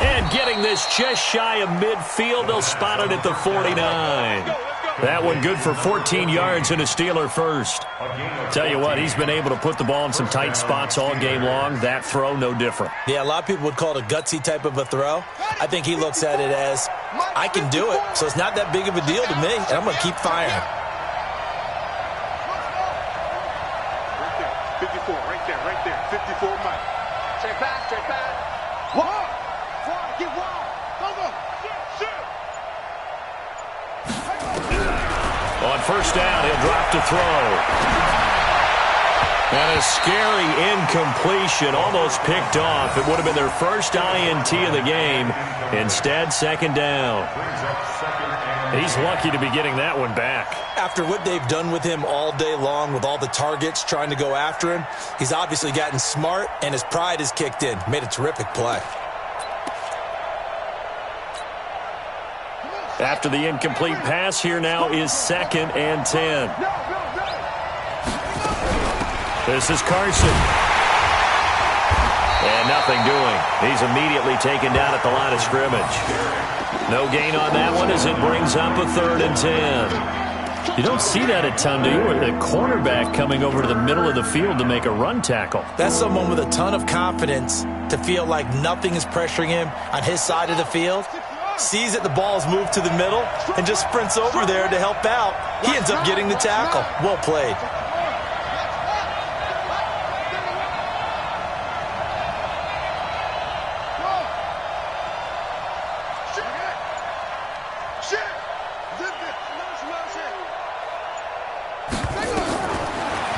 Speaker 2: And getting this just shy of midfield. They'll spot it at the 49. That one good for 14 yards and a Steeler 1st. Tell you what, he's been able to put the ball in some tight spots all game long. That throw, no different.
Speaker 5: Yeah, a lot of people would call it a gutsy type of a throw. I think he looks at it as, I can do it, so it's not that big of a deal to me, and I'm going to keep firing.
Speaker 7: Right there. 54, right there. 54, Mike.
Speaker 3: Straight pass. Wide. Get wide. Go. Shoot.
Speaker 2: On 1st down, he'll drop to throw. And a scary incompletion, almost picked off. It would have been their first INT of the game. Instead, 2nd down. He's lucky to be getting that one back.
Speaker 5: After what they've done with him all day long with all the targets trying to go after him, he's obviously gotten smart and his pride has kicked in. Made a terrific play.
Speaker 2: After the incomplete pass, here now is 2nd and 10. This is Carson. And nothing doing. He's immediately taken down at the line of scrimmage. No gain on that one as it brings up a 3rd and 10. You don't see that a ton, do you? With the cornerback coming over to the middle of the field to make a run tackle.
Speaker 5: That's someone with a ton of confidence to feel like nothing is pressuring him on his side of the field. Sees that the ball's moved to the middle and just sprints over there to help out. He ends up getting the tackle. Well played.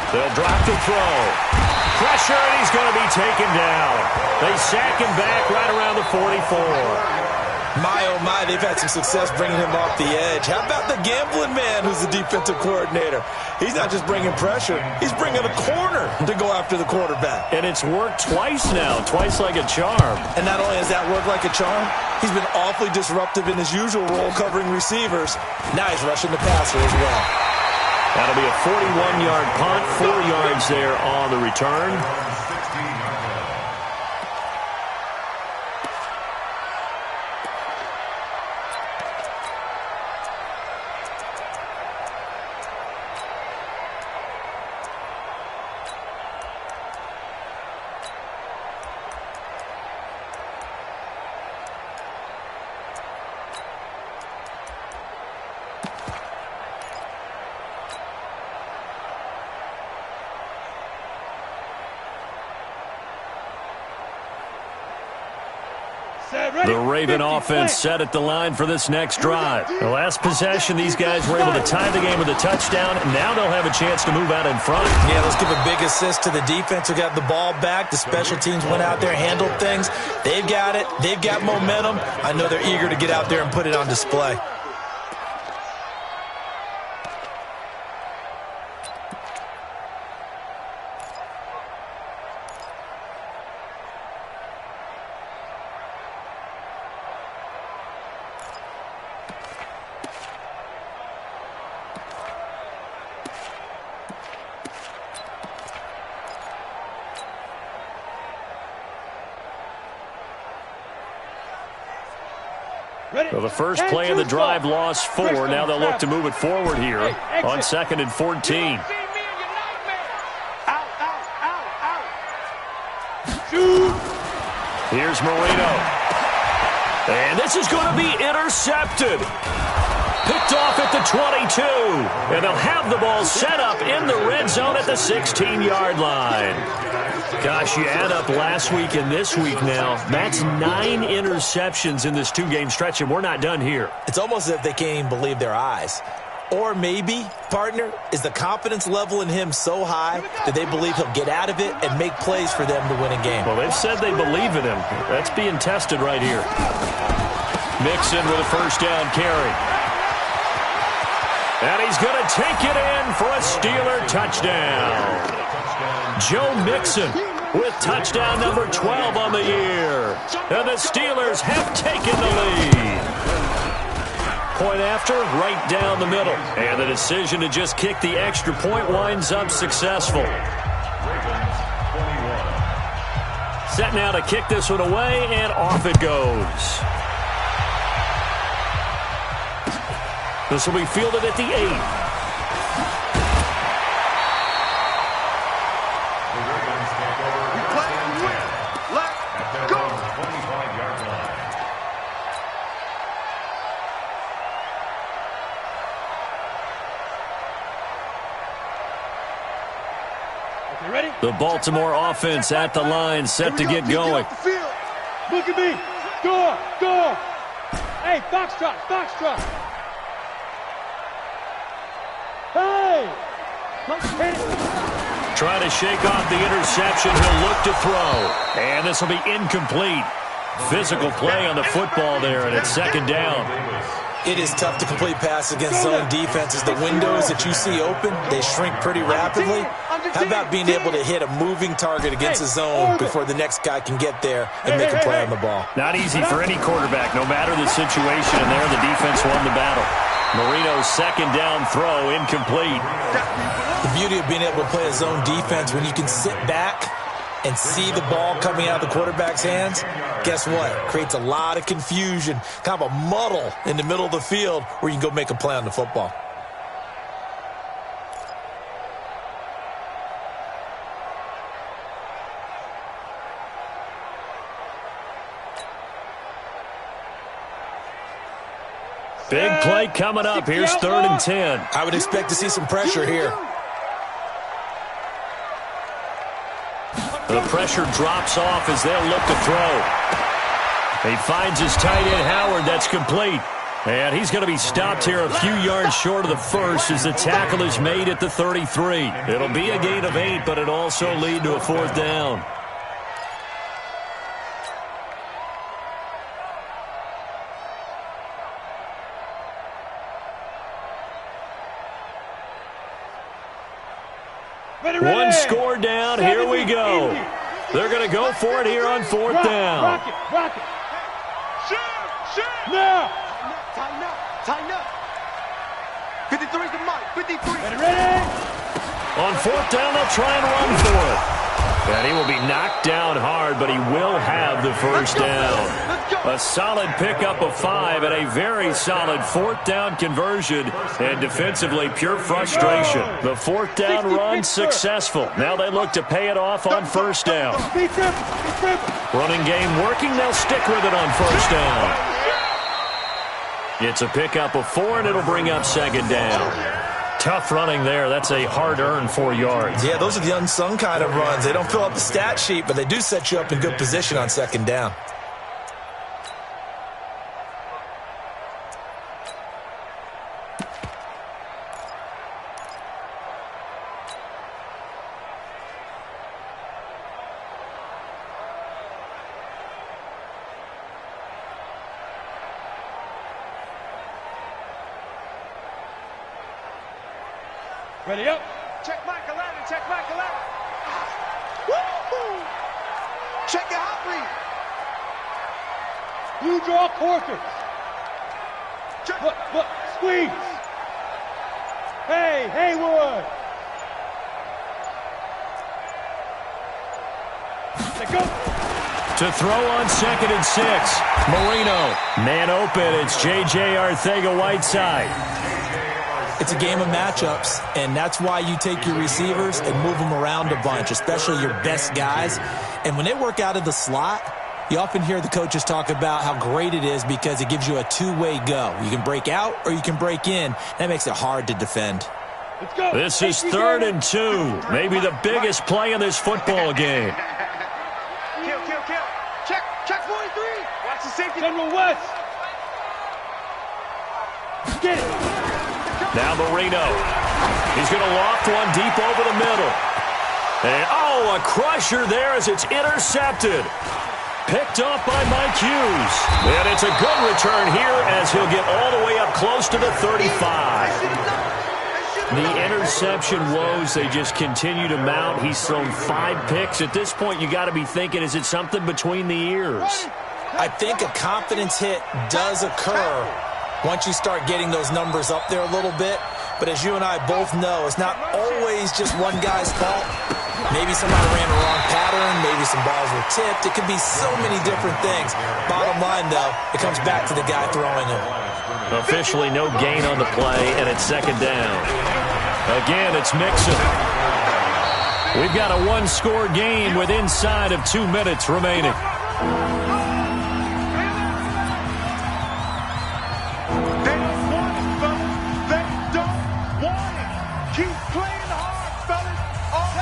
Speaker 2: They'll drop the throw. Pressure, and he's going to be taken down. They sack him back right around the 44.
Speaker 4: My, oh my, they've had some success bringing him off the edge. How about the gambling man who's the defensive coordinator? He's not just bringing pressure. He's bringing a corner to go after the quarterback.
Speaker 2: And it's worked twice now, twice like a charm.
Speaker 4: And not only has that worked like a charm, he's been awfully disruptive in his usual role covering receivers. Now he's rushing the passer as well.
Speaker 2: That'll be a 41-yard punt, 4 yards there on the return. The Raven offense set at the line for this next drive. The last possession, these guys were able to tie the game with a touchdown, and now they'll have a chance to move out in front.
Speaker 5: Yeah, let's give a big assist to the defense who got the ball back. The special teams went out there, handled things. They've got it. They've got momentum. I know they're eager to get out there and put it on display.
Speaker 2: So the first play of the drive lost 4. Now they'll look to move it forward here on 2nd and 14. Here's Marino. And this is going to be intercepted. Picked off at the 22. And they'll have the ball set up in the red zone at the 16-yard line. Gosh, you add up last week and this week now. That's 9 interceptions in this 2-game stretch, and we're not done here.
Speaker 5: It's almost as if they can't even believe their eyes. Or maybe, partner, is the confidence level in him so high that they believe he'll get out of it and make plays for them to win a game.
Speaker 2: Well, they've said they believe in him. That's being tested right here. Mixon with a first down carry. And he's going to take it in for a Steeler touchdown. Joe Mixon with touchdown number 12 on the year. And the Steelers have taken the lead. Point after, right down the middle. And the decision to just kick the extra point winds up successful. Set now to kick this one away, and off it goes. This will be fielded at the 8. The Baltimore offense at the line, set to get going.
Speaker 8: Look at me. Go. Hey, foxtrot. Hey.
Speaker 2: Trying to shake off the interception. He'll look to throw. And this will be incomplete. Physical play on the football there, and it's 2nd down.
Speaker 5: It is tough to complete passes against zone defenses. The windows that you see open, they shrink pretty rapidly. How about being able to hit a moving target against a zone before the next guy can get there and make a play on the ball?
Speaker 2: Not easy for any quarterback, no matter the situation, and there the defense won the battle. Marino's 2nd down throw, incomplete.
Speaker 5: The beauty of being able to play a zone defense when you can sit back and see the ball coming out of the quarterback's hands, guess what? Creates a lot of confusion, kind of a muddle in the middle of the field where you can go make a play on the football.
Speaker 2: Big play coming up. Here's 3rd and 10.
Speaker 4: I would expect to see some pressure here.
Speaker 2: The pressure drops off as they'll look to throw. He finds his tight end, Howard. That's complete. And he's going to be stopped here a few yards short of the first as the tackle is made at the 33. It'll be a gain of 8, but it'll also lead to a 4th down. One score down. Here we go. They're going to go for it here on 4th down.
Speaker 8: Rock it. Shoot. Now.
Speaker 3: Tighten up. 53's the mic. 53.
Speaker 8: Ready.
Speaker 2: On 4th down, they'll try and run for it. And he will be knocked down hard, but he will have the 1st down. A solid pickup of 5 and a very solid 4th down conversion. And defensively, pure frustration. The 4th down run successful. Now they look to pay it off on 1st down. Running game working. They'll stick with it on 1st down. It's a pickup of 4, and it'll bring up 2nd down. Tough running there. That's a hard-earned 4 yards.
Speaker 4: Yeah, those are the unsung kind of runs. They don't fill up the stat sheet, but they do set you up in good position on 2nd down.
Speaker 8: Ready up.
Speaker 3: Check Michael Allen. Woo! Check your hot read.
Speaker 8: You draw quarters. Look, squeeze. Hey, Haywood. Let go.
Speaker 2: To throw on 2nd and 6. Marino. Man open. It's J.J. Arcega-Whiteside.
Speaker 4: It's a game of matchups, and that's why you take your receivers and move them around a bunch, especially your best guys. And when they work out of the slot, you often hear the coaches talk about how great it is because it gives you a two-way go. You can break out or you can break in. That makes it hard to defend.
Speaker 8: Let's go.
Speaker 2: This is 3rd and 2. Maybe the biggest play in this football game.
Speaker 3: Kill. Check 43. Watch the safety.
Speaker 8: General West. Get it.
Speaker 2: Now Marino. He's going to loft one deep over the middle. And, a crusher there as it's intercepted. Picked off by Mike Hughes. And it's a good return here as he'll get all the way up close to the 35. The interception woes, they just continue to mount. He's thrown 5 picks. At this point, you got to be thinking, is it something between the ears?
Speaker 4: I think a confidence hit does occur once you start getting those numbers up there a little bit. But as you and I both know, it's not always just one guy's fault. Maybe somebody ran the wrong pattern. Maybe some balls were tipped. It could be so many different things. Bottom line, though, it comes back to the guy throwing them.
Speaker 2: Officially no gain on the play, and it's 2nd down. Again, it's Mixon. We've got a 1-score game with inside of 2 minutes remaining.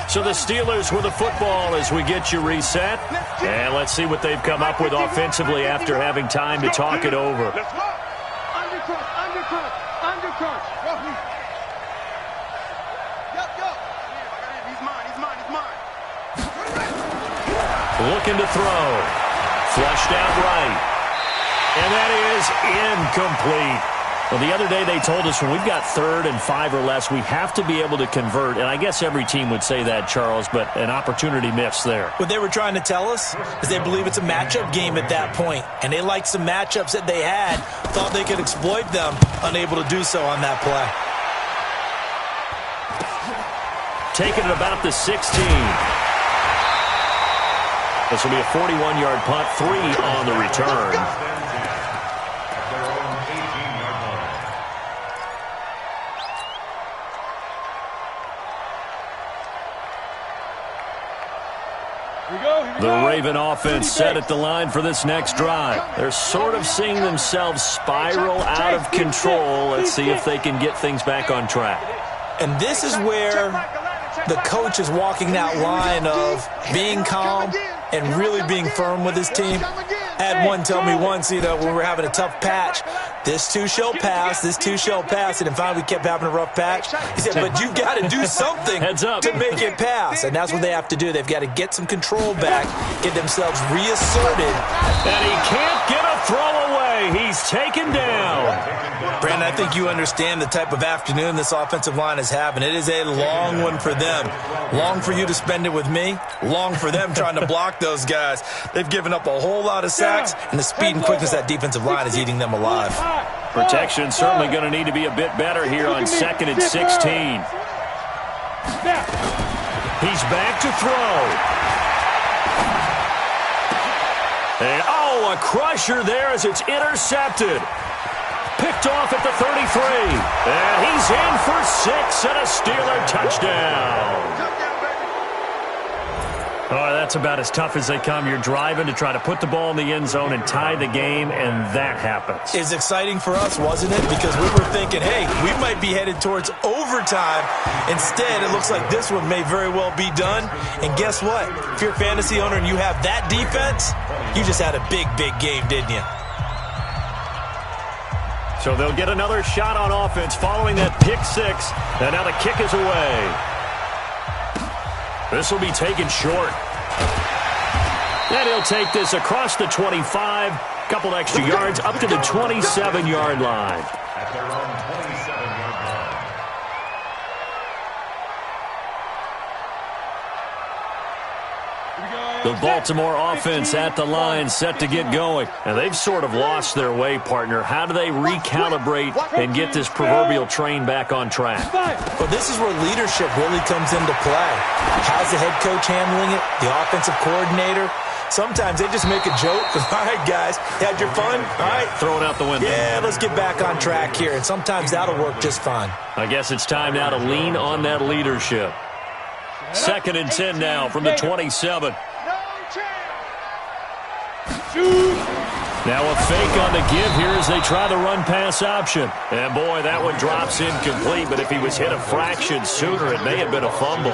Speaker 2: So the Steelers with the football as we get you reset. And let's see what they've come up with offensively after having time to talk it over.
Speaker 3: Undercut. He's mine.
Speaker 2: Looking to throw. Flushed out right. And that is incomplete. Well, the other day they told us when we've got 3rd and 5 or less, we have to be able to convert. And I guess every team would say that, Charles, but an opportunity missed there.
Speaker 4: What they were trying to tell us is they believe it's a matchup game at that point. And they liked some matchups that they had, thought they could exploit them, unable to do so on that play.
Speaker 2: Taking it about the 16. This will be a 41-yard punt, 3 on the return.
Speaker 8: Here we
Speaker 2: The Raven offense set at the line for this next drive. They're sort of seeing themselves spiral out of control. Let's see if they can get things back on track.
Speaker 5: And this is where the coach is walking that line of being calm and really being firm with his team. I had one tell me once, when we were having a tough patch, this too shall pass, this too shall pass, and finally we kept having a rough patch. He said, but you've got to do something to make it pass, and that's what they have to do. They've got to get some control back, get themselves reasserted.
Speaker 2: And he can't get a throw away. He's taken down.
Speaker 4: Brandon, I think you understand the type of afternoon this offensive line is having. It is a long one for them. Long for you to spend it with me. Long for them trying to block those guys. They've given up a whole lot of sacks, and the speed and quickness of that defensive line is eating them alive.
Speaker 2: Protection certainly going to need to be a bit better here on 2nd and 16. He's back to throw. And, a crusher there as it's intercepted. Picked off at the 33. And he's in for 6 and a Steeler touchdown. Oh, that's about as tough as they come. You're driving to try to put the ball in the end zone and tie the game, and that happens.
Speaker 4: It's exciting for us, wasn't it? Because we were thinking, hey, we might be headed towards overtime. Instead, it looks like this one may very well be done. And guess what? If you're a fantasy owner and you have that defense, you just had a big, big game, didn't you?
Speaker 2: So they'll get another shot on offense following that pick 6. And now the kick is away. This will be taken short. And he'll take this across the 25. Couple extra yards up to the 27-yard line.
Speaker 6: At their own 27-yard line.
Speaker 2: The Baltimore offense at the line set to get going. And they've sort of lost their way, partner. How do they recalibrate and get this proverbial train back on track?
Speaker 5: Well, this is where leadership really comes into play. How's the head coach handling it? The offensive coordinator? Sometimes they just make a joke. All right, guys, had your fun? All right.
Speaker 2: Throw it out the window.
Speaker 5: Yeah, let's get back on track here. And sometimes that'll work just fine.
Speaker 2: I guess it's time now to lean on that leadership. 2nd and 10 now from the 27. Now a fake on the give here as they try the run-pass option. And, boy, that one drops incomplete, but if he was hit a fraction sooner, it may have been a fumble.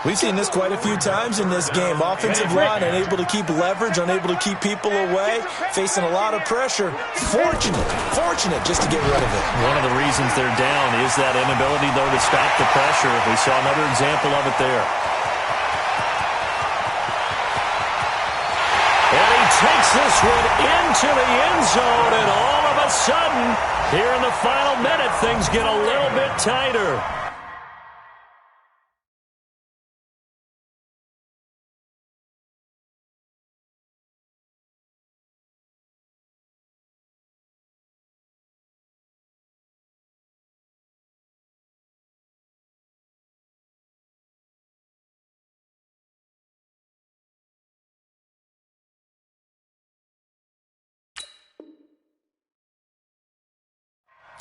Speaker 4: We've seen this quite a few times in this game. Offensive line unable to keep leverage, unable to keep people away, facing a lot of pressure. Fortunate just to get rid of it.
Speaker 2: One of the reasons they're down is that inability, though, to stop the pressure. We saw another example of it there. And he takes this one into the end zone, and all of a sudden, here in the final minute, things get a little bit tighter.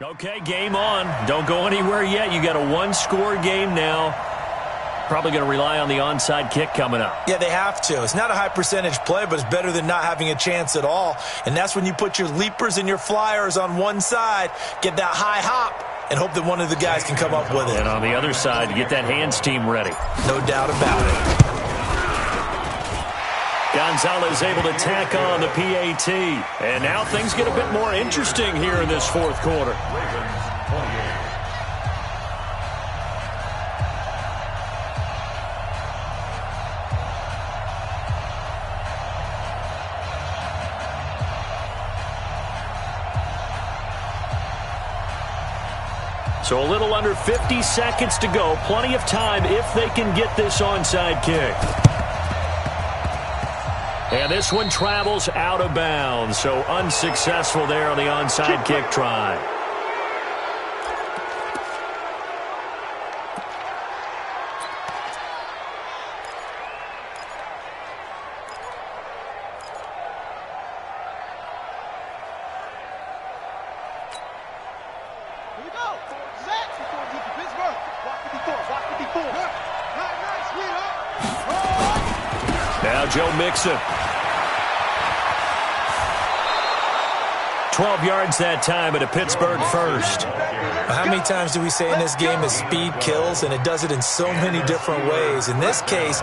Speaker 2: Okay, game on. Don't go anywhere yet. You got a one-score game now. Probably going to rely on the onside kick coming up.
Speaker 4: Yeah, they have to. It's not a high-percentage play, but it's better than not having a chance at all. And that's when you put your leapers and your flyers on one side, get that high hop, and hope that one of the guys can come up with it.
Speaker 2: And on the other side, get that hands team ready.
Speaker 4: No doubt about it.
Speaker 2: Gonzalez able to tack on the PAT. And now things get a bit more interesting here in this fourth quarter. So a little under 50 seconds to go. Plenty of time if they can get this onside kick. And this one travels out of bounds, so unsuccessful there on the onside kick try.
Speaker 8: Here we go. Set. Pittsburgh. Watch 54. Watch 54. Nice, sweetheart.
Speaker 2: Now Now Joe Mixon. 12 yards that time at a Pittsburgh first.
Speaker 5: How many times do we say in this game that speed kills, and it does it in so many different ways? In this case,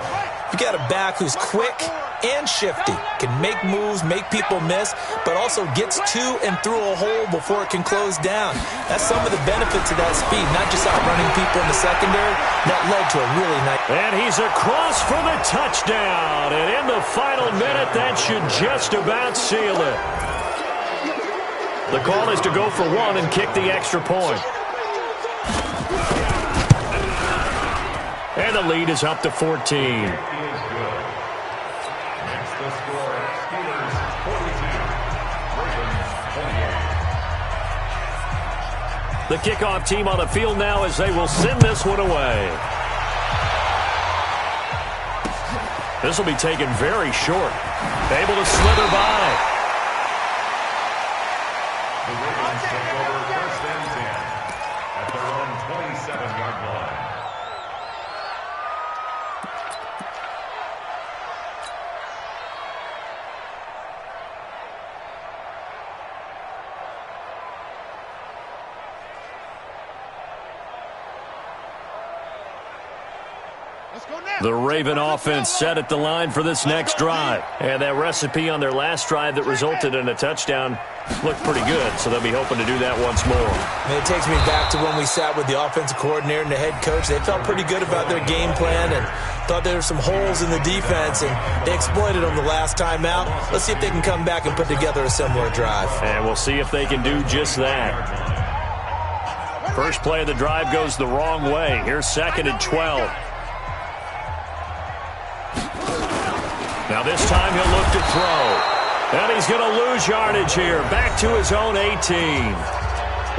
Speaker 5: you got a back who's quick and shifty, can make moves, make people miss, but also gets to and through a hole before it can close down. That's some of the benefits of that speed, not just outrunning people in the secondary. That led to a really nice...
Speaker 2: And he's across for the touchdown. And in the final minute, that should just about seal it. The call is to go for one and kick the extra point. And the lead is up to 14. The kickoff team on the field now as they will send this one away. This will be taken very short. Able to slither by.
Speaker 6: The Ravens take over first and 10 at their own 27-yard line.
Speaker 2: The Raven offense set at the line for this next drive. And that recipe on their last drive that resulted in a touchdown looked pretty good, so they'll be hoping to do that once more.
Speaker 5: And it takes me back to when we sat with the offensive coordinator and the head coach. They felt pretty good about their game plan and thought there were some holes in the defense, and they exploited them the last time out. Let's see if they can come back and put together a similar drive. And
Speaker 2: we'll see if they can do just that. First play of the drive goes the wrong way. Here's 2nd and 12. Now this time he'll look to throw. And he's going to lose yardage here. Back to his own 18.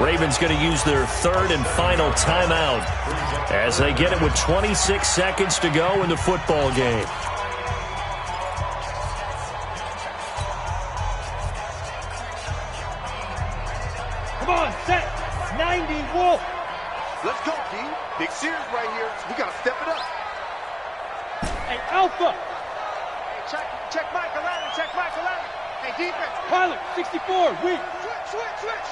Speaker 2: Ravens going to use their third and final timeout as they get it with 26 seconds to go in the football game.
Speaker 8: Come on, set. 90, Wolf.
Speaker 3: Let's go, D. Big series right here. We got to step it up.
Speaker 8: Hey, Alpha.
Speaker 3: Check Michael Allen, check Michael Allen. Hey, defense.
Speaker 8: Pilot, 64, weak.
Speaker 3: Switch.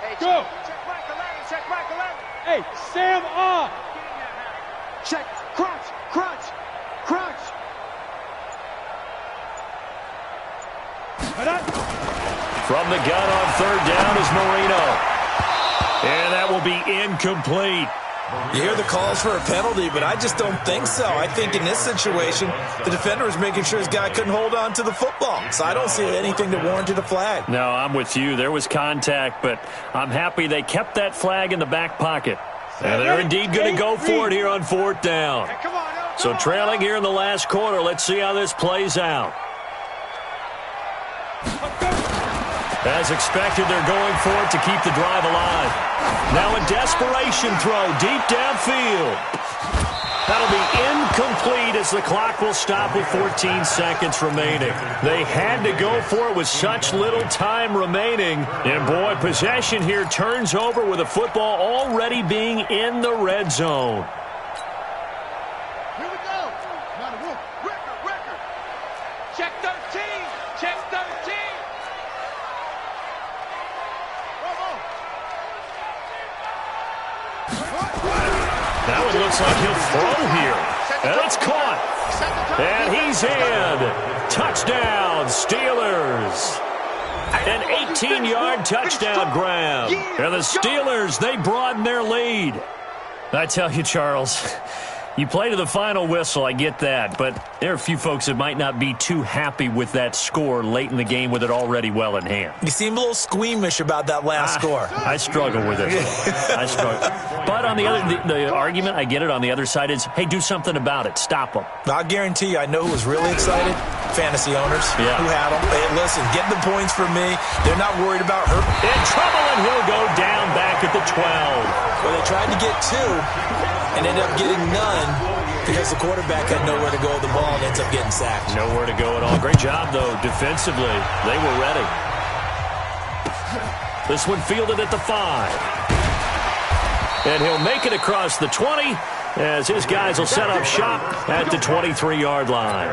Speaker 3: Hey,
Speaker 8: go.
Speaker 3: Check Michael Allen, check Michael Allen.
Speaker 8: Hey, Sam off.
Speaker 3: Check, crunch.
Speaker 2: From the gun on 3rd down is Marino. And that will be incomplete.
Speaker 5: You hear the calls for a penalty, but I just don't think so. I think in this situation, the defender was making sure his guy couldn't hold on to the football. So I don't see anything that warranted a flag.
Speaker 2: No, I'm with you. There was contact, but I'm happy they kept that flag in the back pocket. And they're indeed going to go for it here on 4th down. So trailing here in the last quarter, let's see how this plays out. As expected, they're going for it to keep the drive alive. Now a desperation throw deep downfield. That'll be incomplete as the clock will stop with 14 seconds remaining. They had to go for it with such little time remaining. And boy, possession here turns over with the football already being in the red zone.
Speaker 8: Here we go. Record. Check 13. Check 13.
Speaker 2: That one looks like he'll throw here. And it's caught. And he's in. Touchdown, Steelers. An 18-yard touchdown grab. And the Steelers, they broaden their lead. I tell you, Charles, you play to the final whistle, I get that, but there are a few folks that might not be too happy with that score late in the game with it already well in hand.
Speaker 5: You seem a little squeamish about that last score.
Speaker 2: I struggle with it. I struggle. But on the argument, I get it, on the other side is, hey, do something about it. Stop them.
Speaker 5: I'll guarantee you, I know who was really excited. Fantasy owners who had them. Hey, listen, get the points for me. They're not worried about hurt.
Speaker 2: In trouble, and he'll go down back at the 12.
Speaker 5: Well, they tried to get 2 and ended up getting none because the quarterback had nowhere to go with the ball and ends up getting sacked.
Speaker 2: Nowhere to go at all. Great job, though, defensively. They were ready. This one fielded at the 5. And he'll make it across the 20 as his guys will set up shop at the 23-yard line.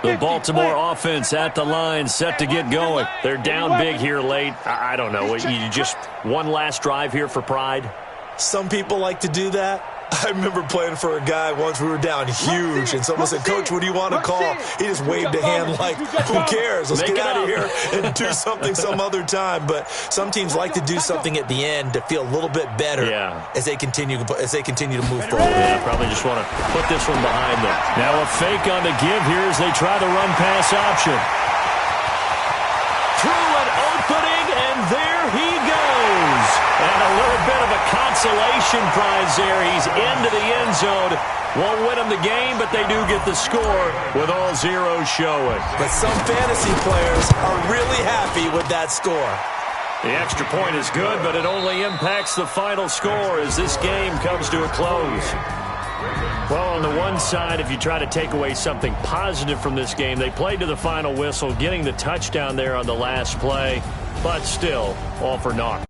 Speaker 2: The Baltimore offense at the line, set to get going. They're down big here late. I don't know. You just one last drive here for pride?
Speaker 4: Some people like to do that. I remember playing for a guy once. We were down huge, and someone said, "Coach, what do you want to call?" He just waved a hand like, "Who cares? Let's get out of here and do something some other time." But some teams like to do something at the end to feel a little bit better as they continue to move forward.
Speaker 2: Yeah, probably just want to put this one behind them. Now a fake on the give here as they try the run-pass option. Through an opening, and there he goes. And a little bit of a consolation prize there. He's into the end zone. Won't win them the game, but they do get the score with all zeros showing.
Speaker 4: But some fantasy players are really happy with that score.
Speaker 2: The extra point is good, but it only impacts the final score as this game comes to a close. Well, on the one side, if you try to take away something positive from this game, they played to the final whistle, getting the touchdown there on the last play, but still all for naught.